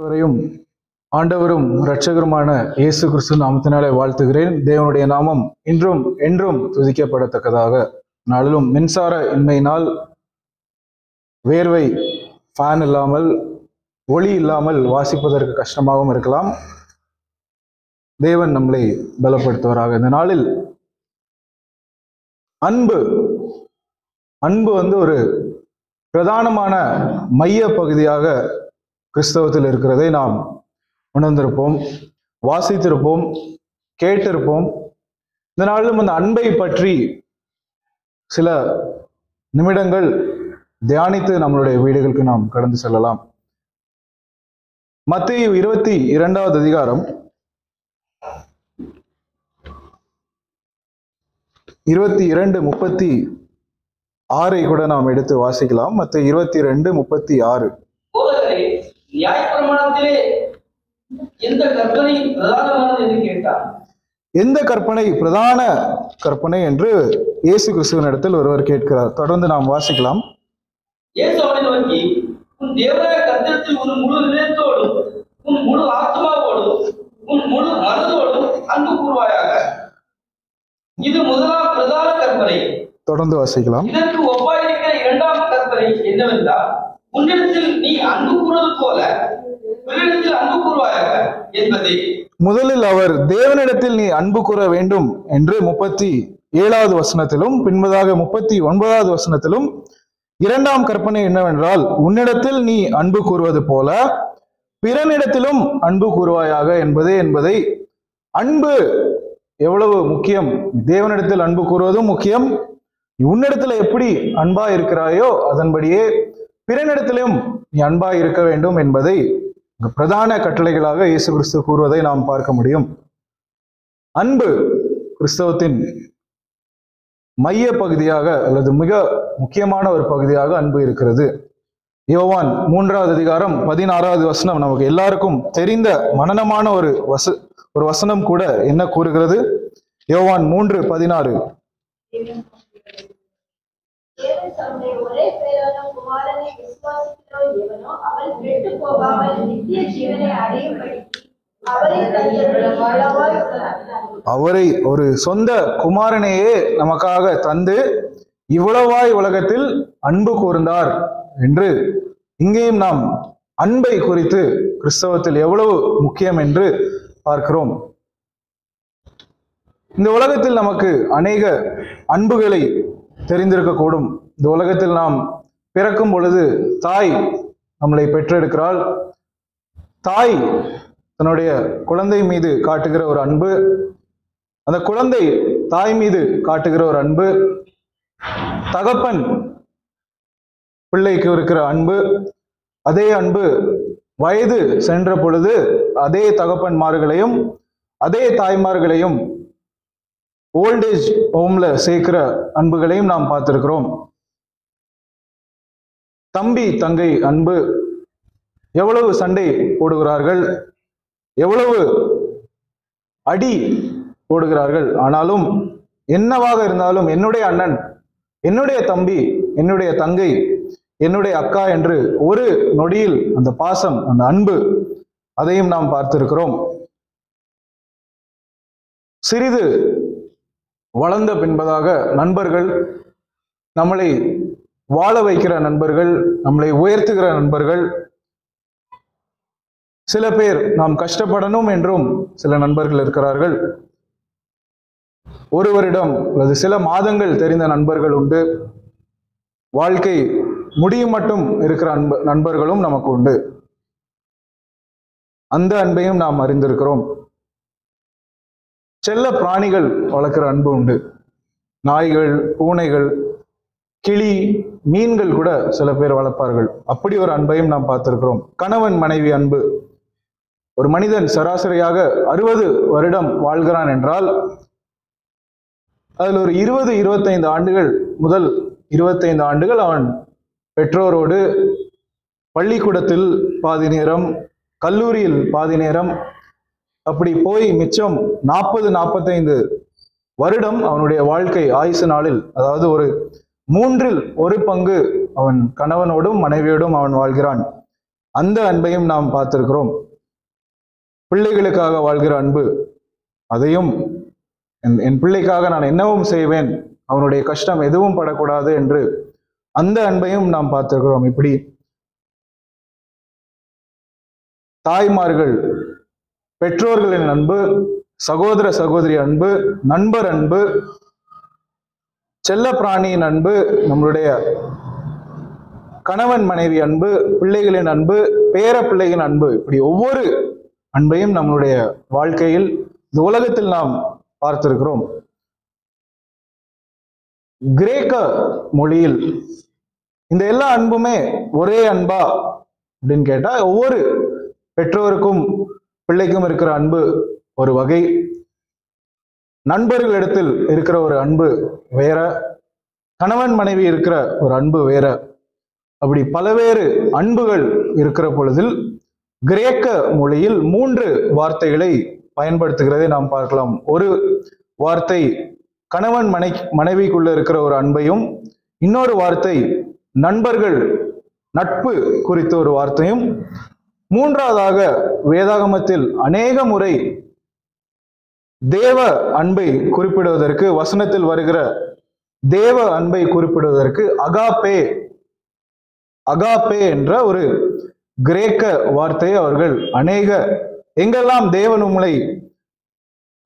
வரையும் ஆண்டவரும் இரட்சகருமான இயேசு கிறிஸ்து நாமத்தினாலே வாழ்த்துகிறேன். தேவனுடைய நாமம் இன்றும் என்றும் துதிக்கப்படத்தக்கதாக. நாளிலும் மின்சார இன்மையினால் வேர்வை, ஃபேன் இல்லாமல், ஒளி இல்லாமல் வாசிப்பதற்கு கஷ்டமாகவும் இருக்கலாம். தேவன் நம்மளை பலப்படுத்துவாராக. இந்த நாளில் அன்பு ஒரு பிரதானமான மைய பகுதியாக கிறிஸ்தவத்தில் இருக்கிறதை நாம் உணர்ந்திருப்போம், வாசித்திருப்போம், கேட்டிருப்போம். இந்த நாளிலும் அந்த அன்பை பற்றி சில நிமிடங்கள் தியானித்து நம்மளுடைய வீடுகளுக்கு நாம் கடந்து செல்லலாம். மத்தேயு 22வது அதிகாரம் 22:36 கூட நாம் எடுத்து வாசிக்கலாம். மத்தேயு 22:36. நியாயப்பிரமாணத்திலே எந்த கற்பனை பிரதானமானது என்று கேட்டார். எந்த கற்பனை பிரதான கற்பனை என்று இயேசு கிறிஸ்துவின் இடத்தில் ஒருவர் கேட்கிறார். தொடர்ந்து நாம் வாசிக்கலாம். இயேசு அவனை நோக்கி, உன் தேவனாய கர்த்தரிடத்தில் உன் முழு இதயத்தோடும், உன் முழு ஆத்மாவோடும், உன் முழு மனதோடும் அன்பு கூர்வாயாக. இது முதலாம் பிரதான கற்பனை. தொடர்ந்து வாசிக்கலாம். இதற்கு ஒப்பாயிருக்கிற இரண்டாம் கற்பனை என்னவென்றால், உன்னிடத்தில் நீ அன்பு கூறுவது போல பிறரிடத்தில் அன்பு கூர்வாயாக என்பதே. முதலில் அவர் தேவனிடத்தில் நீ அன்பு கூற வேண்டும் என்று 37வது வசனத்திலும் பின்பதாக 39வது வசனத்திலும், இரண்டாம் கற்பனை என்னவென்றால், உன்னிடத்தில் நீ அன்பு கூறுவது போல பிறனிடத்திலும் அன்பு கூறுவாயாக என்பதை அன்பு எவ்வளவு முக்கியம், தேவனிடத்தில் அன்பு கூறுவதும் முக்கியம், உன்னிடத்துல எப்படி அன்பா இருக்கிறாயோ அதன்படியே பிறனிடத்திலும் நீ அன்பா இருக்க வேண்டும் என்பதை பிரதான கட்டளைகளாக இயேசு கிறிஸ்து கூறுவதை நாம் பார்க்க முடியும். அன்பு கிறிஸ்தவத்தின் மைய பகுதியாக அல்லது மிக முக்கியமான ஒரு பகுதியாக அன்பு இருக்கிறது. யோவான் 3வது அதிகாரம் 16வது வசனம் நமக்கு எல்லாருக்கும் தெரிந்த மனனமான ஒரு வசனம் கூட என்ன கூறுகிறது? யோவான் 3:16. அவரை ஒரு சொந்த குமாரனையே நமக்காக தந்து இவ்வளவாய் உலகத்தில் அன்பு கூர்ந்தார் என்று இங்கேயும் நாம் அன்பை குறித்து கிறிஸ்தவத்தில் எவ்வளவு முக்கியம் என்று பார்க்கிறோம். இந்த உலகத்தில் நமக்கு அநேக அன்புகளை தெரிந்திருக்கக்கூடும். இந்த உலகத்தில் நாம் பிறக்கும் பொழுது தாய் நம்மளை பெற்றெடுக்கிறாள். தாய் தன்னுடைய குழந்தை மீது காட்டுகிற ஒரு அன்பு, அந்த குழந்தை தாய் மீது காட்டுகிற ஒரு அன்பு, தகப்பன் பிள்ளைக்கு இருக்கிற அன்பு, அதே அன்பு வயது சென்ற பொழுது அதே தகப்பன்மார்களையும் அதே தாய்மார்களையும் ஓல்டேஜ் ஹோம்ல சேர்க்கிற அன்புகளையும் நாம் பார்த்திருக்கிறோம். தம்பி தங்கை அன்பு, எவ்வளவு சண்டை போடுகிறார்கள், எவ்வளவு அடி போடுகிறார்கள். ஆனாலும் என்னவாக இருந்தாலும் என்னுடைய அண்ணன், என்னுடைய தம்பி, என்னுடைய தங்கை, என்னுடைய அக்கா என்று ஒரு நொடியில் அந்த பாசம், அந்த அன்பு, அதையும் நாம் பார்த்திருக்கிறோம். சிறிது வளர்ந்த பின்பதாக நண்பர்கள், நம்மளை வாழ வைக்கிற நண்பர்கள், நம்மளை உயர்த்துகிற நண்பர்கள், சில பேர் நாம் கஷ்டப்படணும் என்றும் சில நண்பர்கள் இருக்கிறார்கள். ஒரு வருடம் அல்லது சில மாதங்கள் தெரிந்த நண்பர்கள் உண்டு. வாழ்க்கை முடியும் மட்டும் இருக்கிற நண்பர்களும் நமக்கு உண்டு. அந்த அன்பையும் நாம் அறிந்திருக்கிறோம். செல்ல பிராணிகள் வளர்க்கிற அன்பு உண்டு. நாய்கள், பூனைகள், கிளி, மீன்கள் கூட சில பேர் வளர்ப்பார்கள். அப்படி ஒரு அன்பையும் நாம் பார்த்திருக்கிறோம். கணவன் மனைவி அன்பு. ஒரு மனிதன் சராசரியாக 60 வருடம் வாழ்கிறான் என்றால் அதில் ஒரு 20-25 ஆண்டுகள், முதல் 25 ஆண்டுகள் அவன் பெற்றோரோடு பள்ளிக்கூடத்தில் பாதி நேரம், கல்லூரியில் பாதி நேரம், அப்படி போய் மிச்சம் 40-45 வருடம் அவனுடைய வாழ்க்கை ஆயுசு நாளில், அதாவது ஒரு 1/3 அவன் கணவனோடும் மனைவியோடும் அவன் வாழ்கிறான். அந்த அன்பையும் நாம் பார்த்திருக்கிறோம். பிள்ளைகளுக்காக வாழ்கிற அன்பு, அதையும் என் பிள்ளைக்காக நான் என்னவும் செய்வேன், அவனுடைய கஷ்டம் எதுவும் படக்கூடாது என்று அந்த அன்பையும் நாம் பார்த்திருக்கிறோம். இப்படி தாய்மார்கள், பெற்றோர்களின் அன்பு, சகோதர சகோதரி அன்பு, நண்பர் அன்பு, செல்ல பிராணியின் அன்பு, நம்மளுடைய கணவன் மனைவி அன்பு, பிள்ளைகளின் அன்பு, பேர பிள்ளைகளின் அன்பு, இப்படி ஒவ்வொரு அன்பையும் நம்மளுடைய வாழ்க்கையில் இந்த உலகத்தில் நாம் பார்த்திருக்கிறோம். கிரேக்க மொழியில் இந்த எல்லா அன்புமே ஒரே அன்பா அப்படின்னு கேட்டா, ஒவ்வொரு பெற்றோருக்கும் பிள்ளைக்கும் இருக்கிற அன்பு ஒரு வகை, நண்பர்களிடத்தில் இருக்கிற ஒரு அன்பு வேற, கணவன் மனைவி இருக்கிற ஒரு அன்பு வேற. அப்படி பலவேறு அன்புகள் இருக்கிற பொழுதில் கிரேக்க மொழியில் 3 வார்த்தைகளை பயன்படுத்துகிறதை நாம் பார்க்கலாம். ஒரு வார்த்தை கணவன் மனைவிக்குள்ள இருக்கிற ஒரு அன்பையும், இன்னொரு வார்த்தை நண்பர்கள் நட்பு குறித்த ஒரு வார்த்தையும், மூன்றாவதாக வேதாகமத்தில் அநேக முறை தேவ அன்பை குறிப்பிடுவதற்கு, வசனத்தில் வருகிற தேவ அன்பை குறிப்பிடுவதற்கு அகாப்பே என்ற ஒரு கிரேக்க வார்த்தையை அவர்கள் எங்கெல்லாம் தேவன் உங்களை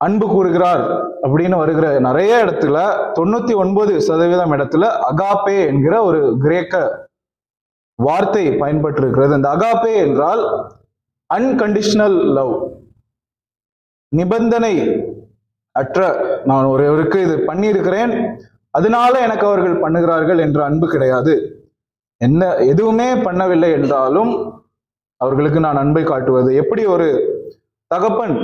அன்பு கூறுகிறார் அப்படின்னு வருகிற நிறைய இடத்துல, 99% இடத்துல அகாப்பே என்கிற ஒரு கிரேக்க வார்த்தை பயன்பட்டு இருக்கிறது. இந்த அகாப்பே என்றால் அன்கண்டிஷனல் லவ், நிபந்தனை அற்ற, நான் ஒருவருக்கு இது பண்ணியிருக்கிறேன் அதனால எனக்கு அவர்கள் பண்ணுகிறார்கள் என்ற அன்பு கிடையாது. என்ன எதுவுமே பண்ணவில்லை என்றாலும் அவர்களுக்கு நான் அன்பை காட்டுவது. எப்படி ஒரு தகப்பன்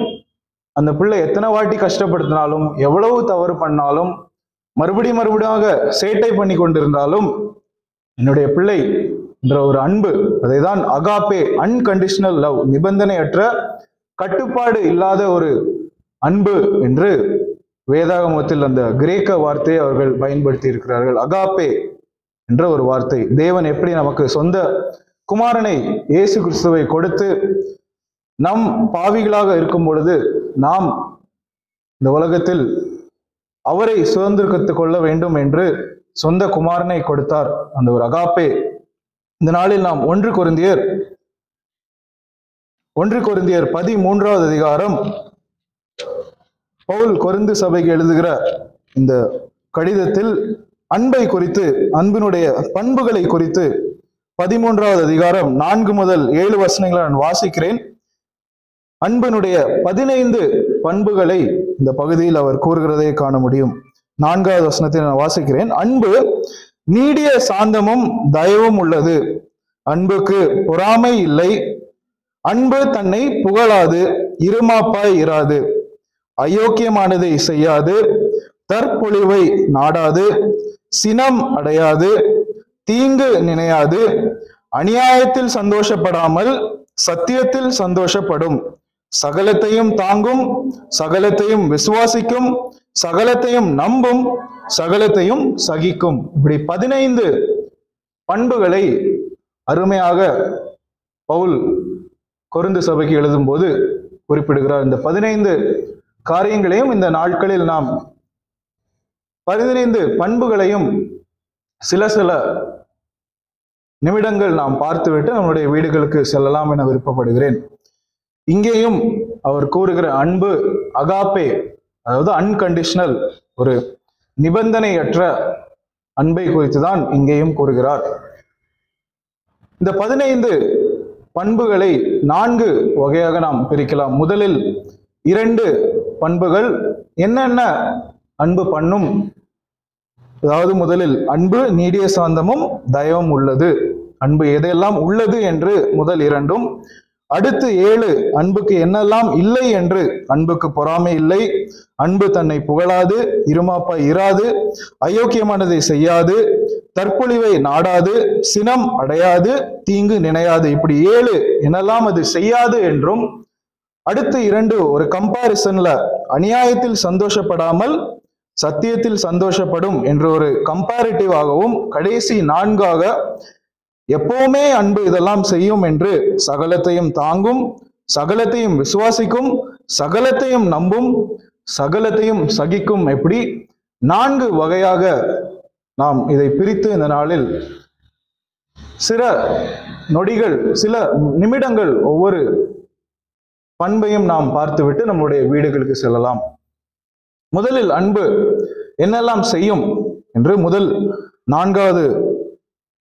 அந்த பிள்ளை எத்தனை வாட்டி கஷ்டப்படுத்தினாலும், எவ்வளவு தவறு பண்ணாலும், மறுபடியும் சேட்டை பண்ணி கொண்டிருந்தாலும் என்னுடைய பிள்ளை என்ற ஒரு அன்பு, அதைதான் அகாப்பே, அன்கண்டிஷனல் லவ், நிபந்தனையற்ற கட்டுப்பாடு இல்லாத ஒரு அன்பு என்று வேதாகமத்தில் அந்த கிரேக்க வார்த்தையை அவர்கள் பயன்படுத்தி இருக்கிறார்கள். அகாப்பே என்ற ஒரு வார்த்தை. தேவன் எப்படி நமக்கு சொந்த குமாரனை இயேசு கிறிஸ்துவை கொடுத்து நம் பாவிகளாக இருக்கும் பொழுது நாம் இந்த உலகத்தில் அவரை சுதந்திரத்துக் கொள்ள வேண்டும் என்று சொந்த குமாரனை கொடுத்தார். அந்த ஒரு அகாப்பே. இந்த நாளில் நாம் 1 கொரிந்தியர் 13வது அதிகாரம், பவுல் கொரிந்து சபைக்கு எழுதுகிற இந்த கடிதத்தில் அன்பை குறித்து, அன்பினுடைய பண்புகளை குறித்து 13வது அதிகாரம் 4 முதல் 7 வசனங்களை நான் வாசிக்கிறேன். அன்பினுடைய 15 பண்புகளை இந்த பகுதியில் அவர் கூறுகிறதை காண முடியும். 4வது வசனத்தை நான் வாசிக்கிறேன். அன்பு நீடிய சாந்தமும் தயவும் உள்ளது, அன்புக்கு பொறாமை இல்லை, அன்பு தன்னை புகழாது, இருமாப்பாய் இராது, அயோக்கியமானதை செய்யாது, தற்பொழிவை நாடாது, சினம் அடையாது, தீங்கு நினையாது, அநியாயத்தில் சந்தோஷப்படாமல் சத்தியத்தில் சந்தோஷப்படும், சகலத்தையும் தாங்கும், சகலத்தையும் விசுவாசிக்கும், சகலத்தையும் நம்பும், சகலத்தையும் சகிக்கும். இப்படி 15 பண்புகளை அருமையாக பவுல் கொரிந்து சபைக்கு எழுதும் போது குறிப்பிடுகிறார். இந்த 15 காரியங்களையும் இந்த நாட்களில் நாம் 15 பண்புகளையும் சில நிமிடங்கள் நாம் பார்த்துவிட்டு நம்முடைய வீடுகளுக்கு செல்லலாம் என விருப்பப்படுகிறேன். இங்கேயும் அவர் கூறுகிற அன்பு அகாப்பே, அதாவது அன்கண்டிஷனல், ஒரு நிபந்தனையற்ற அன்பை குறித்து தான் இங்கேயும் கூறுகிறார். இந்த 15 பண்புகளை 4 வகையாக நாம் பிரிக்கலாம். முதலில் 2 பண்புகள் என்னென்ன அன்பு பண்ணும், அதாவது முதலில் அன்பு நீடிய சாந்தமும் தயவும் உள்ளது, அன்பு எதையெல்லாம் உள்ளது என்று முதல் 2, அடுத்து 7 அன்புக்கு என்னெல்லாம் இல்லை என்று, அன்புக்கு பொறாமை இல்லை, அன்பு தன்னை புகழாது, இருமாப்பாய் இராது, அயோக்கியமானதை செய்யாது, தற்பொழிவை நாடாது, சினம் அடையாது, தீங்கு நினையாது. இப்படி 7 என்னெல்லாம் அது செய்யாது என்றும், அடுத்து 2 ஒரு கம்பாரிசன்ல அநியாயத்தில் சந்தோஷப்படாமல் சத்தியத்தில் சந்தோஷப்படும் என்று ஒரு கம்பேரிட்டிவ் ஆகவும், கடைசி 4ஆக எப்பவுமே அன்பு இதெல்லாம் செய்யும் என்று சகலத்தையும் தாங்கும், சகலத்தையும் விசுவாசிக்கும், சகலத்தையும் நம்பும், சகலத்தையும் சகிக்கும். எப்படி 4 வகையாக நாம் இதை பிரித்து இந்த நாளில் சில நொடிகள், சில நிமிடங்கள் ஒவ்வொரு பண்பையும் நாம் பார்த்துவிட்டு நம்முடைய வீடுகளுக்கு செல்லலாம். முதலில் அன்பு என்னெல்லாம் செய்யும் என்று முதல் 4வது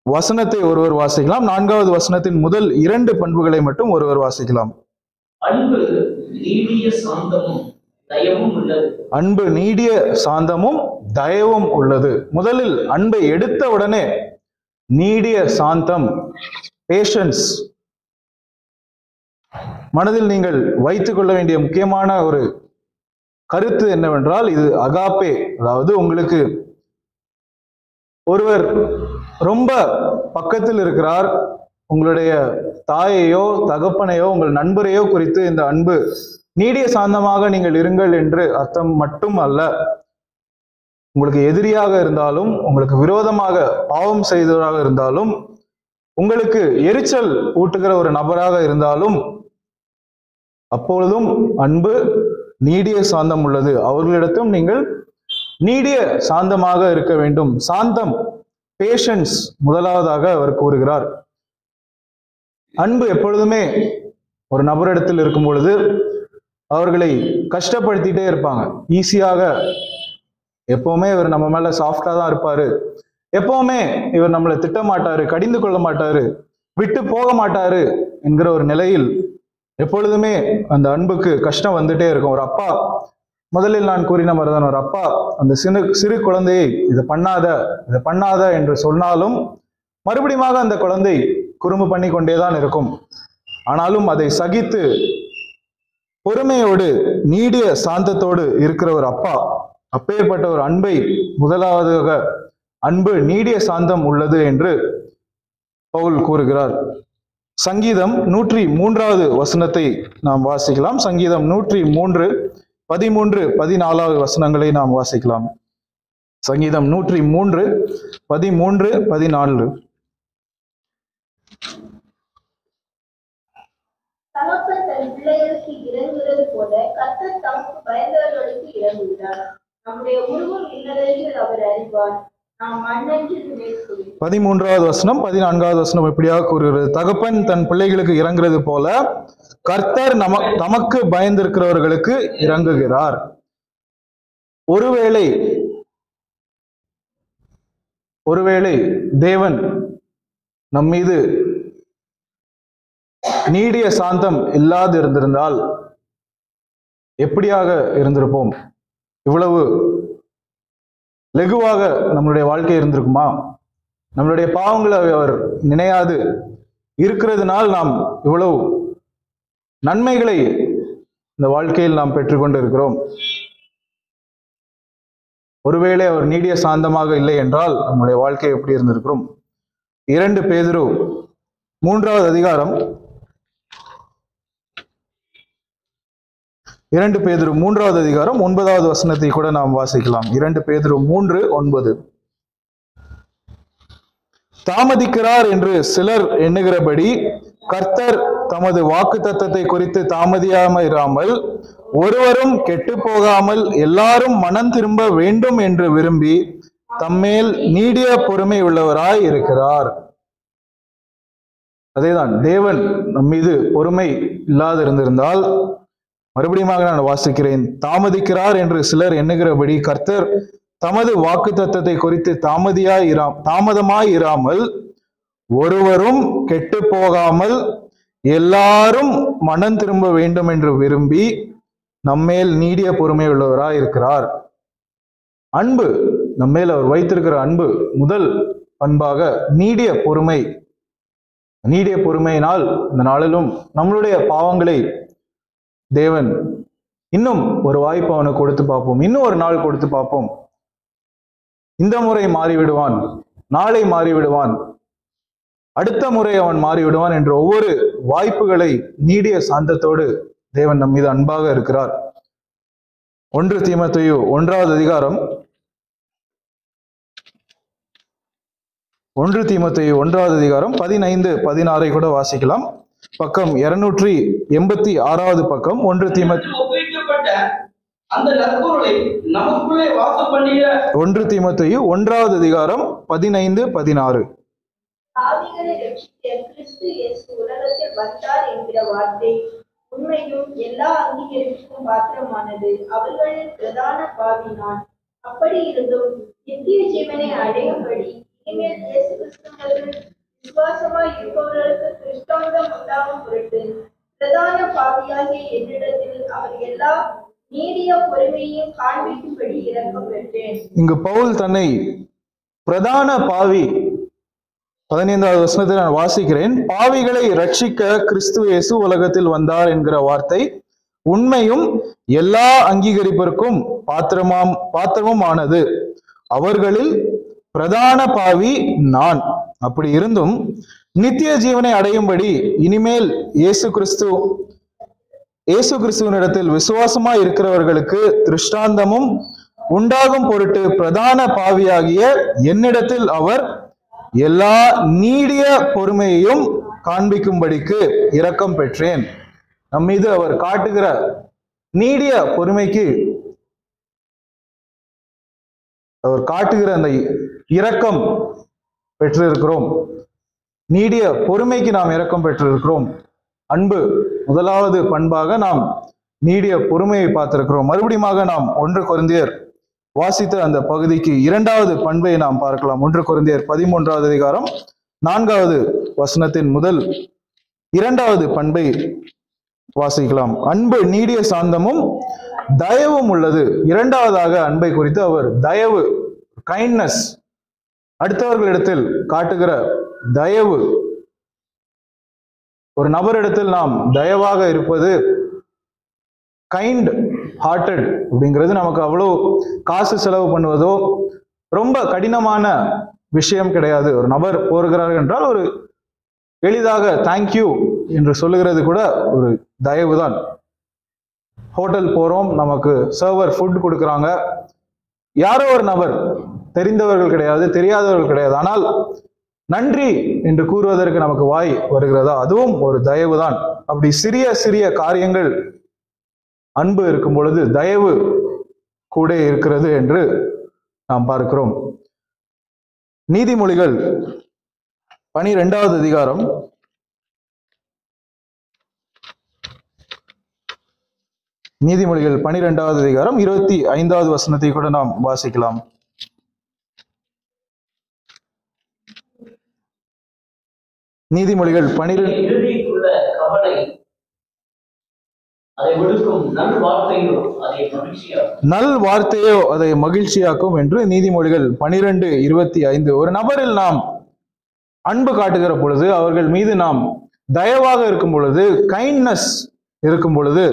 வசனத்தை ஒருவர் வாசிக்கலாம். 4வது வசனத்தின் முதல் 2 பண்புகளை மட்டும் ஒருவர் வாசிக்கலாம். அன்பு நீடிய சாந்தமும் தயவும் உள்ளது. அன்பு நீடிய சாந்தமும் தயவும் உள்ளது. முதலில் அன்பை எடுத்த உடனே நீடிய சாந்தம், பேஷன்ஸ் மனதில் நீங்கள் வைத்துக் கொள்ள வேண்டிய முக்கியமான ஒரு கருத்து என்னவென்றால், இது அகாப்பே. அதாவது உங்களுக்கு ஒருவர் ரொம்ப பக்கத்தில் இருக்கிறார், உங்களுடைய தாயையோ தகப்பனையோ உங்கள் நண்பரையோ குறித்து இந்த அன்பு நீடிய சாந்தமாக நீங்கள் இருங்கள் என்று அர்த்தம் மட்டும் அல்ல. உங்களுக்கு எதிரியாக இருந்தாலும், உங்களுக்கு விரோதமாக பாவம் செய்தவராக இருந்தாலும், உங்களுக்கு எரிச்சல் ஊட்டுகிற ஒரு நபராக இருந்தாலும், அப்பொழுதும் அன்பு நீடிய சாந்தம் உள்ளது. அவர்களிடத்தும் நீங்கள் நீடிய சாந்தமாக இருக்க வேண்டும். சாந்தம், பேஷன்ஸ் முதலாவதாக அவர் கூறுகிறார். அன்பு எப்பொழுதுமே ஒரு நபரிடத்தில் இருக்கும் பொழுது அவர்களை கஷ்டப்படுத்திட்டே இருப்பாங்க. ஈஸியாக எப்பவுமே இவர் நம்ம மேல சாஃப்டா தான் இருப்பாரு, எப்பவுமே இவர் நம்மளை திட்ட மாட்டாரு, கடிந்து கொள்ள மாட்டாரு, விட்டு போக மாட்டாரு என்கிற ஒரு நிலையில் எப்பொழுதுமே அந்த அன்புக்கு கஷ்டம் வந்துட்டே இருக்கும். ஒரு அப்பா, முதலில் நான் கூறின மாதிரிதான், ஒரு அப்பா அந்த சிறு குழந்தையை இதை பண்ணாத என்று சொன்னாலும் மறுபடியும் அந்த குழந்தை குறும்பு பண்ணி கொண்டேதான் இருக்கும். ஆனாலும் அதை சகித்து பொறுமையோடு நீடிய சாந்தத்தோடு இருக்கிற ஒரு அப்பா, அப்பேற்பட்ட ஒரு அன்பை முதலாவதாக அன்பு நீடிய சாந்தம் உள்ளது என்று பவுல் கூறுகிறார். சங்கீதம் 103வது வசனத்தை நாம் வாசிக்கலாம். சங்கீதம் 103 13 14வது வசனங்களை நாம் வாசிக்கலாம். சங்கீதம் 103 13 14. தகப்பன் தன் பிள்ளைகளுக்கு இறங்குகிறது போல கர்த்தர் தமக்கு பயந்தவர்களுக்கு இறங்குகிறார். நம்முடைய உருவம் இன்னதென்று அவர் அறிவார். நாம் மண்ணென்று நினைக்கிறோம். 13வது வசனம் 14வது வசனம் இப்படியாக கூறுகிறது. தகப்பன் தன் பிள்ளைகளுக்கு இறங்குறது போல கர்த்தர் தமக்கு பயந்திருக்கிறவர்களுக்கு இறங்குகிறார். ஒருவேளை தேவன் நம் மீது நீடிய சாந்தம் இல்லாது இருந்திருந்தால் எப்படியாக இருந்திருப்போம்? இவ்வளவு லெகுவாக நம்மளுடைய வாழ்க்கை இருந்திருக்குமா? நம்மளுடைய பாவங்களை அவர் நினையாது இருக்கிறதுனால் நாம் இவ்வளவு நன்மைகளை இந்த வாழ்க்கையில் நாம் பெற்றுக்கொண்டு இருக்கிறோம். ஒருவேளை அவர் நீடிய சாந்தமாக இல்லை என்றால் நம்முடைய வாழ்க்கை எப்படி இருந்திருக்கிறோம்? 2 பேதுரு 3வது அதிகாரம் 2 பேதுரு 3வது அதிகாரம் 9வது வசனத்தை கூட நாம் வாசிக்கலாம். 2 பேதுரு 3:9. தாமதிக்கிறார் என்று சிலர் எண்ணுகிறபடி கர்த்தர் தமது வாக்குத்தத்தத்தை குறித்து தாமதியாமல் இராமல் ஒருவரும் கெட்டு போகாமல் எல்லாரும் மனம் திரும்ப வேண்டும் என்று விரும்பி தம்மேல் நீடிய பொறுமை உள்ளவராய் இருக்கிறார். அதேதான், தேவன் நம் மீது பொறுமை இல்லாது இருந்திருந்தால், மறுபடியும் நான் வாசிக்கிறேன், தாமதிக்கிறார் என்று சிலர் எண்ணுகிறபடி கர்த்தர் தமது வாக்குத்தத்தத்தை குறித்து தாமதமாய் இராமல் ஒருவரும் கெட்டு போகாமல் எல்லாரும் மனம் திரும்ப வேண்டும் என்று விரும்பி நம்மேல் நீடிய பொறுமை உள்ளவராய் இருக்கிறார். அன்பு, நம்மேல் அவர் வைத்திருக்கிற அன்பு முதல் பண்பாக நீடிய பொறுமை. நீடிய பொறுமையினால் இந்த நாளிலும் நம்மளுடைய பாவங்களை தேவன் இன்னும் ஒரு வாய்ப்பு அவனுக்கு கொடுத்து பார்ப்போம், இன்னும் ஒரு நாள் கொடுத்து பார்ப்போம். இந்த முறை மாறிவிடுவான், நாளை மாறிவிடுவான், அடுத்த முறை அவன் மாறிவிடுவான் என்ற ஒவ்வொரு வாய்ப்புகளை நீடிய சாந்தத்தோடு தேவன் நம் மீது அன்பாக இருக்கிறார். 1 தீமோத்தேயு 1வது அதிகாரம் 1 தீமோத்தேயு 1வது அதிகாரம் 15, 16 கூட வாசிக்கலாம். பக்கம் 286வது பக்கம். 1 தீமோத்தேயு ஒப்புவிக்கப்பட்ட அந்த நற்பொருளை நமக்குள்ளே வாசம் பண்ணுகிற 1 தீமோத்தேயு 1வது அதிகாரம் 15, 16. பாவிகளை ரட்சிக்க கிறிஸ்து இயேசு உலகத்தில் வந்தார் என்கிற வார்த்தை உண்மையும் எல்லா அங்கீகரிப்புக்கும் பாத்திரமானது. அவர்களில் பிரதான பாவி நான். அப்படி இருந்தும் நித்திய ஜீவனை அடையும்படி இனிமேல் இயேசு கிறிஸ்துவில் விசுவாசமாய் இருப்பவர்களுக்கு கிறிஸ்தவம் உண்டாகும் பொருட்டு பிரதான பாவியாகிய என்னிடத்தில் அவர் எல்லா நீடிய பொறுமையையும் காண்பிக்கும்படி இரக்கம் பெற்றேன். இங்கு பவுல் தன்னை பிரதான பாவி, 15வது வசனத்தில் நான் வாசிக்கிறேன், பாவிகளை ரட்சிக்க கிறிஸ்து இயேசு உலகத்தில் வந்தார் என்கிற வார்த்தை உண்மையும் எல்லா அங்கீகரிப்பிற்கும் பாத்திரமும் ஆனது. அவர்களில் பிரதான பாவி நான். அப்படி இருந்தும் நித்திய ஜீவனை அடையும்படி இனிமேல் இயேசு கிறிஸ்துவனிடத்தில் விசுவாசமாய் இருக்கிறவர்களுக்கு திருஷ்டாந்தமும் உண்டாகும் பொருட்டு பிரதான பாவியாகிய என்னிடத்தில் அவர் எல்லா நீடிய பொறுமையையும் காண்பிக்கும்படிக்கு இரக்கம் பெற்றேன். நம் மீது அவர் காட்டுகிற நீடிய பொறுமைக்கு, அவர் காட்டுகிற அந்த இரக்கம் பெற்றிருக்கிறோம். நீடிய பொறுமைக்கு நாம் இரக்கம் பெற்றிருக்கிறோம். அன்பு முதலாவது பண்பாக நாம் நீடிய பொறுமையை பார்த்திருக்கிறோம். மறுபடியும் நாம் 1 கொரிந்தியர் வாசித்த அந்த பகுதிக்கு 2வது பண்பை நாம் பார்க்கலாம். 1 கொரிந்தியர் 13வது அதிகாரம் 4வது வசனத்தின் முதல் 2வது பண்பை வாசிக்கலாம். அன்பு நீடிய சாந்தமும் தயவும் உள்ளது. 2வதாக அன்பை குறித்து அவர் தயவு, கைண்ட்னஸ், அடுத்தவர்களிடத்தில் காட்டுகிற தயவு. ஒரு நபரிடத்தில் நாம் தயவாக இருப்பது, கைண்ட் ஹார்ட்டட் அப்படிங்கிறது நமக்கு அவ்வளோ காசு செலவு பண்ணுவதோ ரொம்ப கடினமான விஷயம் கிடையாது. ஒரு நபர் போகிறார்கள் என்றால் ஒரு எளிதாக தேங்க்யூ என்று சொல்லுகிறது கூட ஒரு தயவு தான். ஹோட்டல் போறோம், நமக்கு சர்வர் ஃபுட் கொடுக்குறாங்க, யாரோ ஒரு நபர், தெரிந்தவர்கள் கிடையாது, தெரியாதவர்கள் கிடையாது, ஆனால் நன்றி என்று கூறுவதற்கு நமக்கு வாய் வருகிறதா? அதுவும் ஒரு தயவு தான். அப்படி சிறிய சிறிய காரியங்கள் அன்பு இருக்கும் பொழுது தயவு கூட இருக்கிறது என்று நாம் பார்க்கிறோம். நீதிமொழிகள் 12வது அதிகாரம் 25வது வசனத்தை கூட நாம் வாசிக்கலாம். நீதிமொழிகள் 12 இறுதிக்குள்ள கவலை அதை விடுக்கும் நல் வார்த்தையோ அதை மகிழ்ச்சியாக்கும் என்று நீதிமொழிகள் 12:25. ஒரு நபரில் நாம் அன்பு காட்டுகிற பொழுது, அவர்கள் மீது நாம் தயவாக இருக்கும் பொழுது, கைண்ட்னஸ் இருக்கும் பொழுது,